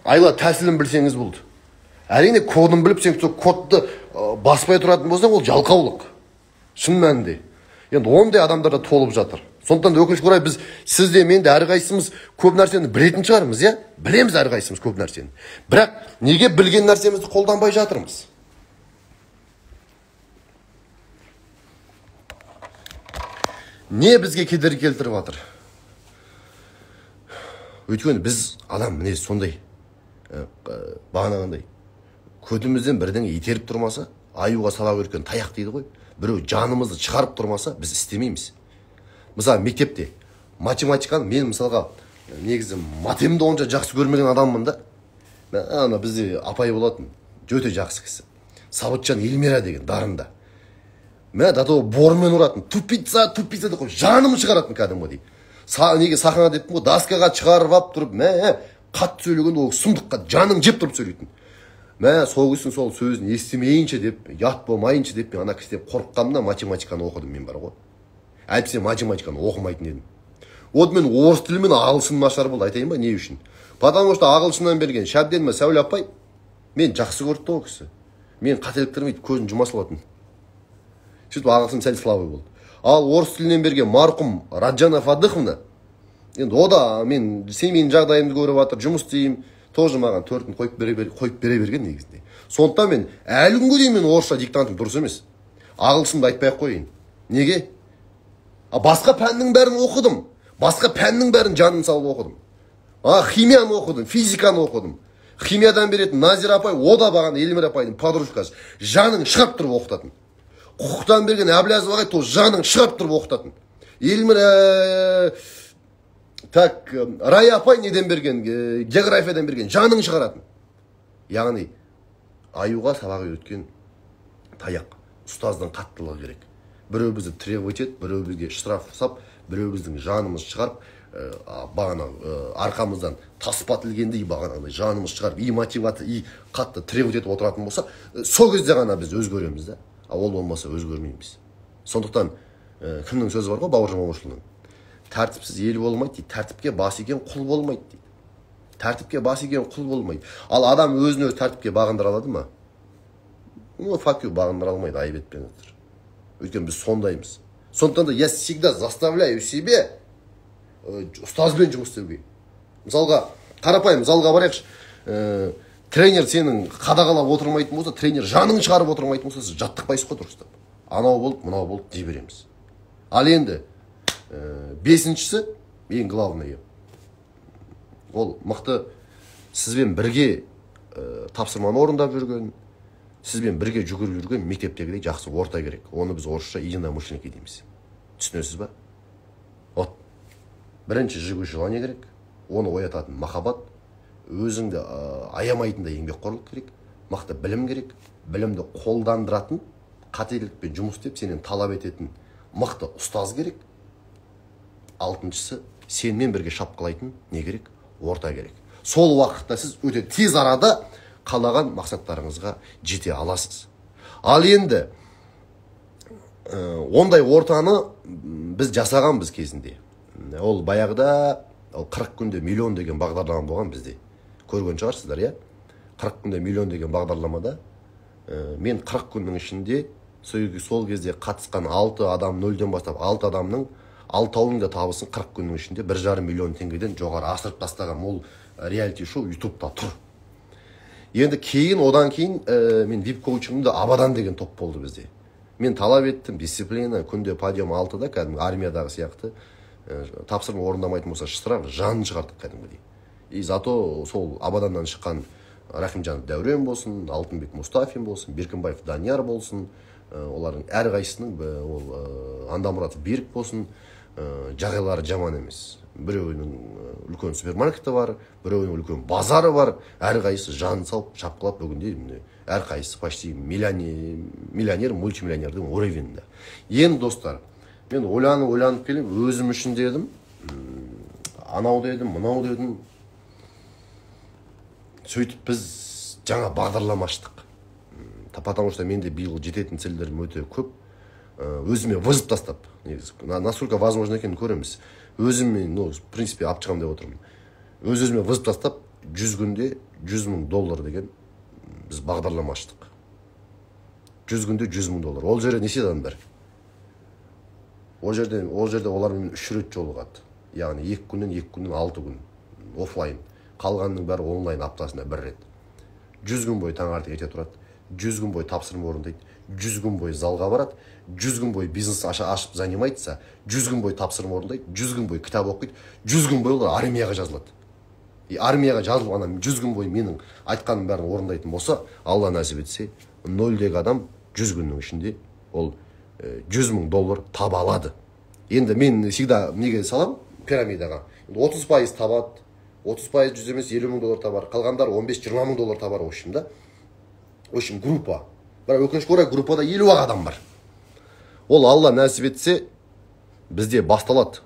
Айла тәсілін білсеңіз болды. Әрине кодын біліп сен кодты баспай тұратын болсаң, ол жалқаулық. Шын мәнінде. Енді ондай адамдар да толып жатыр. Сондықтан да өкінішке орай біз сізде мен де әрқайсымыз көп нәрсені білетін шығармыз, иә? Білеміз әрқайсымыз көп нәрсені. Бірақ неге білген нәрсемізді қолданбай жатырмыз? Не бізге кедергі келтіріп жатыр? Өйткені біз адам мінез сондай. Бағанағандай. Көтімізден бірдеңе итеріп тұрмаса, аюға сала өркен таяқ дейді ғой. Біреу жанымызды шығарып тұрмаса, біз істемейміз. Мысалы, мектепте математиканы мен мысалға негізі матемді онша жақсы көрмеген адаммын да. Ана бізде апай болатын, өте жақсы кісі. Сабытжан Елмира деген дарында. Мен дато бормен ұратын, тупица деп қойып, жаным шығаратын кәдімгідей. Неге сахна деппін ғой, даскаға шығарып алып тұрып, қатты сөйлегенде ол сұмдыққа жаның жеп тұрып сөйлейтін. Сол кісінің сол сөзін естімейінше деп, ят болмайыншы деп, мен ана кісіден қорыққанымда математиканы оқыдым мен бар ғой. Әйтпесе математиканы оқымайтын едім. Вот мен орыс тілі мен ағылшын нашар болды, айтайын ба, не үшін? Потому что ағылшыннан берген Шәбден ме Сәуле апай мен жақсы көрді ғой кісі. мен қателіктерім өйтіп көзін жұма салатын. Сөйтіп ағылшын сәл слабый болды. Ал орыс тілінен берген марқұм Раджана Фадыховна, енді о да мен семейдің жағдайымды көріп жатыр, жұмыс істеймін, тоже маған 4-ін қойып бере берген негізінде. Сондықтан мен әлі күнге дейін мен орысша диктантым дұрыс емес. Ағылшынды айтпай ақ қояйын. Неге? Басқа пәннің бәрін оқыдым. Басқа пәннің бәрін жанын салып оқыдым. Химияны оқыдым, физиканы оқыдым. Химиядан беретін Назира апай, о да баған Эльмира апайдың подружкасы. Жаның шығып тұрып оқытатын. Құқықтан берген Әблязов ағай то жаның шығып тұрып оқытатын. Эльмира так Рая апай неден берген, географиядан берген, жаның шығаратын. Яғни аюға сабақ өткен таяқ, ұстаздың қаттылығы керек. Біреу бізді требовать етіп, біреу бізге штраф сап, біреу біздің жанымыз шығарып, бағана арқамыздан таспа тілгендей бағана жанымыз шығарып, и мотивация, и қатты требовать етіп отыратын болса, сол кезде ғана біз өзгереміз да. Ол болмаса өзгермейміз. Сондықтан кімнің сөзі бар ғой, Бауыржан Момышұлының. Тәртіпсіз ел болмайды дейді, тәртіпке бас иген құл болмайды дейді. Тәртіпке бас иген құл болмайды. Ал адам өзін өзі тәртіпке бағындыра алады ма? Факю бағындыра алмайды, айып етпеңіздер. Өйткені біз сондаймыз. Сондықтан да я всегда заставляю себе ұстазбен жұмыс істеуге. Мысалға, қарапайым, мысалға барайықшы, тренер сенің қадағалап отырмайтын болса, тренер жаның шығарып отырмайтын болса, сіз жаттықпайсыз ғой дұрыстап. Анау болып, мынау болып дей береміз. Ал енді бесіншісі, ең главный, ол мықты сізбен бірге тапсырманы орындап жүрген, сізбен бірге жүгіріп жүрген мектептегідей жақсы орта керек. Оны біз орысша единомышленники дейміз. Түсінесіз ба? Вот. Бірінші жігу желание керек, оны оятатын махаббат, өзіңді аямайтындай еңбекқорлық керек, мықты білім керек, білімді қолдандыратын, қателікпен жұмыс істеп, сенен талап ететін мықты ұстаз керек. Алтыншысы, сенмен бірге шапқылайтын не керек? Орта керек. Сол уақытта сіз өте тез арада қалаған мақсаттарыңызға жете аласыз. Ал енді ондай ортаны біз жасағанбыз кезінде. Ол баяғыда 40 күнде миллион деген бағдарлама болған бізде. Көрген шығарсыздар, иә? 40 күнде миллион деген бағдарламада мен 40 күннің ішінде сол кезде қатысқан 6 адам, 0-ден бастап 6 адамның 6-ауының да табысын 40 күннің ішінде 1,5 миллион теңгеден жоғары асырып тастаған ол реалити шоу ютубта тұр. Енді одан кейін мен вип-коучингімде Абадан деген топ болды бізде. Мен талап еттім, дисциплина, күнде подъем 6-да, кәдімгі армиядағы сияқты, тапсырма орындамайтын болса штраф, жанын шығардық кәдімгідей. И зато сол Абаданнан шыққан Рахимжанов Дәурен болсын, Алтынбек Мұстафин болсын, Беркінбаев Данияр болсын, олардың әрқайсының Андамұратов Берік болсын, жағдайлары жаман емес. Біреуінің үлкен супермаркеті бар, біреуінің үлкен базары бар, әрқайсысы жанын салып, шапқылап бүгінде әрқайсысы почти миллионер, мультимиллионердің уровенінде. Енді достар, мен ойланып келем, өзім үшін дедім, анау дедім, мынау дедім. Сөйтіп біз жаңа бағдарлама аштық. Потому что менде биыл жететін целдерім өте көп. Өзіме вызып тастап, насколько возможно екенін көреміз. Өзіме, в принципе, алып шығамын деп отырмын. Өзіме вызып тастап, 100 күнде $100,000 деген біз бағдарлама аштық. 100 күнде $100,000. Ол жерде неше адамдар? Ол жерде олармен 3 рет жолығады. Яғни 2 күннен 6 күн офлайн. Қалғанның бәрі онлайн аптасында 1 рет. 100 күн бойы таңертең ерте тұрады. 100 күн бойы тапсырма орындайды. 100 күн бойы залға барады. 100 күн бойы бизнес ашып занимайтса, 100 күн бойы тапсырма орындайды. 100 күн бойы кітап оқиды. 100 күн бойы олар армияға жазылады. Армияға жазылып, ана 100 күн бойы менің айтқаным бәрін орындайтын болса, Алла нәсіп етсе, 0-дегі адам 100 күннің ішінде ол $100,000 таба алады. Енді мен всегда неге салам пирамидаға. 30% табады. 30% 100 емес $50,000 табар. Қалғандар 15-20,000 табар да. В общем, группа. Бірақ өкінішке орай группада 50 адам бар. Ол Алла нәсіп етсе бізде басталады.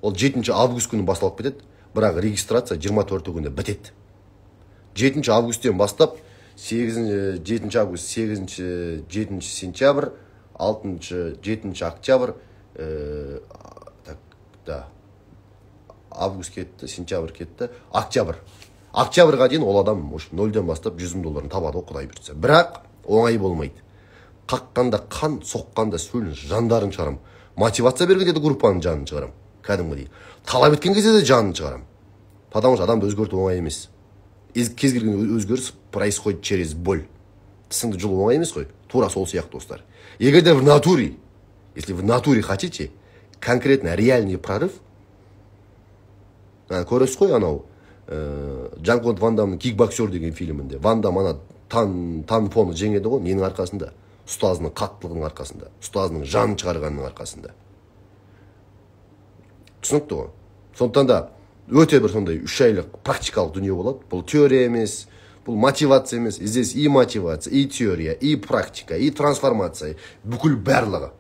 Ол 7 август күні басталып кетеді. Бірақ регистрация 24 күнде бітеді. 7 августтен бастап 7 август, 7 сентябрь, 7 октябрь, август кетті, сентябрь кетті, октябрьға дейін ол адам 0-ден бастап $100,000 табады, Құдай бұйыртса. Бірақ оңай болмайды. Қаққанда қан, соққанда сөлін жандарын шығарам. Мотивация бергенде де группаның жанын шығарам. Кәдімгідей. Талап еткен кезде де жанын шығарам. Потому что адамды өзгерту оңай емес. Кез келген өзгеріс происходит через боль. Тісіңді жұлу оңай емес қой. Тура сол сияқты достар. Егер де в натуре, если в натуре хотите, конкретно реальный прорыв, көресіз қой анау Жан-Клод Ван Дамның кикбоксер деген фильмінде. Ван Дам ана Танпоны жеңеді ғой, ненің арқасында? Ұстазының қаттылығының арқасында, ұстазының жанын шығарғанның арқасында. Түсінікті ғой. Сондықтан да өте бір сондай 3 айлық практикалық дүние болады. Бұл теория емес, бұл мотивация емес. Здесь и мотивация, и теория, и практика, и трансформация, бүкіл барлығы.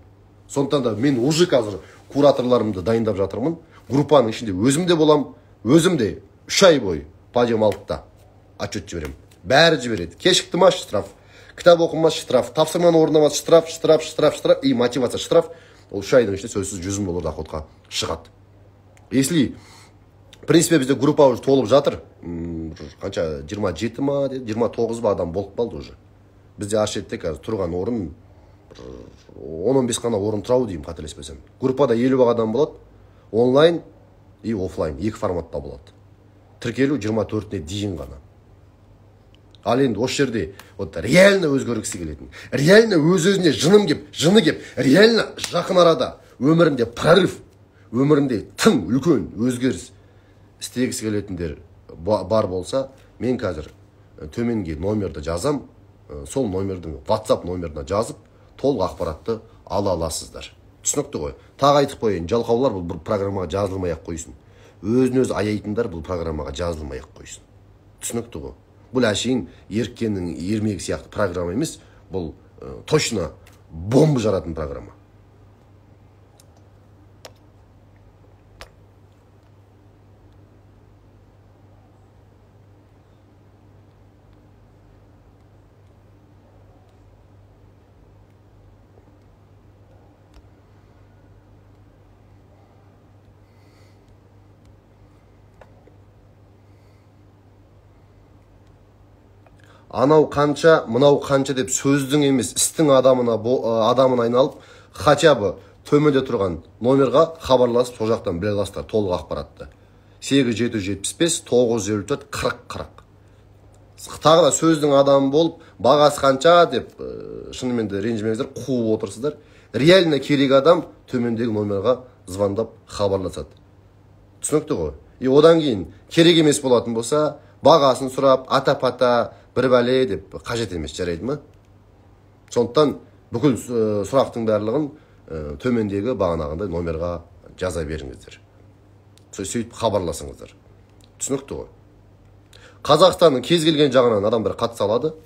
Сондықтан да мен уже қазір кураторларымды дайындап жатырмын. Группаның ішінде өзім де болам, өзім де 3 ай бойы подиум алтыда отчет жіберем. Бәрі жібереді. Кешікті ма штраф, кітап оқымас штраф, тапсырманы орындамас штраф и мотивация штраф. Ол 3 айдың ішінде сөзсіз $100 доходқа шығады. Если, в принципе, бізде группа уже толып жатыр, қанша 27 ма, 29 ба адам болып қалды уже. Бізде аршетте қазір тұрған орын 10-15 қана орын тұрау деймін, қателеспесем. Группада 50 адам болады, онлайн и офлайн, екі форматта болады. Тіркелу 24-не дейін ғана. Ал енді осы жерде реально өзгергісі келетін, реально өз-өзіне жыны кеп, реально жақын арада өмірінде прорыв, өмірінде тың үлкен өзгеріс істегісі келетіндер бар болса, мен қазір төменге номерді жазам, сол номердің WhatsApp номеріне жазып, толық ақпаратты ала аласыздар. Түсінікті ғой. Тағы айтып қойын, жалқаулар бұл программаға жазылмай-ақ қойсын. Өзін-өзі аяйтындар бұл программаға жазылмай-ақ қойсын. Түсінікті ғой. Бұл әшейін еркеннің ермегі сияқты программа емес, бұл точно бомба жаратын программа. Анау қанша, мынау қанша деп сөздің емес, істің адамын айналып, хотя бы төменде тұрған номерға хабарласып, сол жақтан біле аласыздар толық ақпаратты. 8775-954-40-40. Тағы да сөздің адамы болып, бағасы қанша деп шынымен де ренжімеңіздер, қуып отырсыздар. Реально керек адам төмендегі номерға звондап хабарласады. Түсінікті ғой. И одан кейін керек емес болатын болса, бағасын сұрап, ата-пата бір бәле деп қажет емес, жарайды ма? Сондықтан бүкіл сұрақтың барлығын төмендегі бағанағындай номерға жаза беріңіздер. Сөйтіп хабарласыңыздар. Түсінікті ғой. Қазақстанның кез келген жағынан адамдар қатыса алады.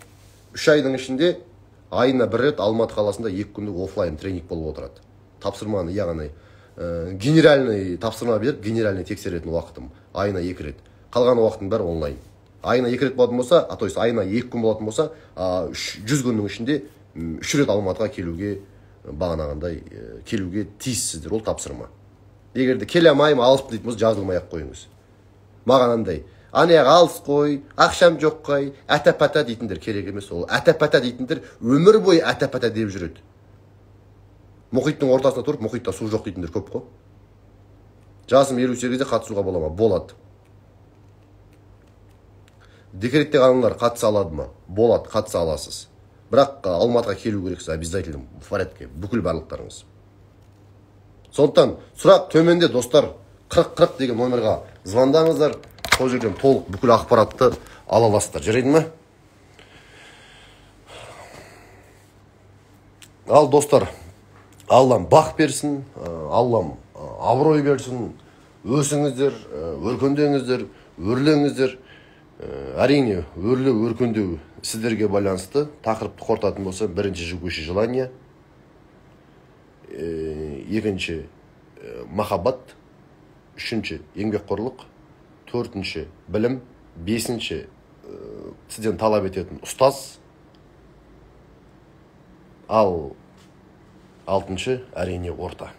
3 айдың ішінде айына 1 рет Алматы қаласында 2 күндік офлайн тренинг болып отырады. Тапсырманы, яғни генеральный тапсырма беріп, генеральный тексеретін уақытым айына 2 рет. Қалған уақытың бәрі онлайн. Айына 2 рет болатын болса, то есть айына 2 күн болатын болса, 100 күннің ішінде 3 рет Алматыға келуге, бағанағындай келуге тиіссіздер, ол тапсырма. Егер де келе алмаймын, алып дейтін болса, жазылмай-ақ қойыңыз. Маған андай, анаяқ алыс қой, ақшам жоқ қой, әта-пата дейтіндер керек емес. Ол әта-пата дейтіндер өмір бойы әта-пата деп жүреді. Мұхиттың ортасында тұрып, мұхитта су жоқ дейтіндер көп қой. Жасым 58-де қатысуға бола ма? Болады. Декретте қалғандар қатыса алады ма? Болады, қатыса аласыз. Бірақ Алматыға келу керексіз, обязательно, в порядке, бүкіл барлықтарыңыз. Сондықтан сұрақ төменде, достар, 40-40 деген номерға звондаңыздар, сол жерден толық бүкіл ақпаратты ала аласыздар, жарайды ма? Ал достар, Аллам бақ берсін, Аллам абырой берсін, өсіңіздер, өркендеңіздер, өрлеңіздер. Әрине, өрлеу, өркендеу сіздерге байланысты. Тақырыпты қорытатын болса, бірінші жегуші желание, екінші махаббат, үшінші еңбекқорлық, төртінші білім, бесінші сізден талап ететін ұстаз, ал алтыншы әрине орта.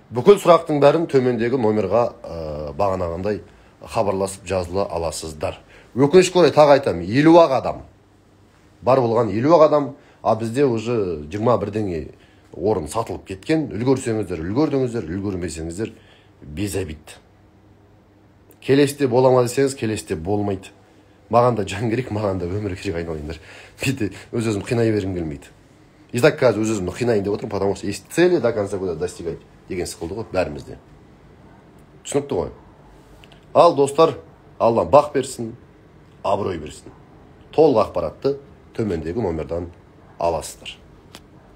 Бүкіл сұрақтың бәрін төмендегі номерға бағанағындай хабарласып жазыла аласыздар. Өкінішке орай тағы айтамын, 50 адам бар болған 50 адам, а бізде уже 21 орын сатылып кеткен. Үлгерсеңіздер үлгердіңіздер, үлгермесеңіздер безобид. Келесте болама десеңіз, келесте болмайды. Маған да жан керек, маған да өмір керек, айналайындар. Менде өз-өзім қинай бергім келмейді. И так қазір өз-өзімді қинайын деп отырмын, потому что есть цели до конца года достигать деген сықылды ғой бәрімізде. Түсінікті ғой. Ал достар, Алла бақ берсін, абырой берсін. Толық ақпаратты төмендегі номердан аласыздар.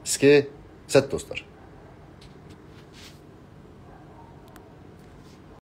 Іске сәт достар.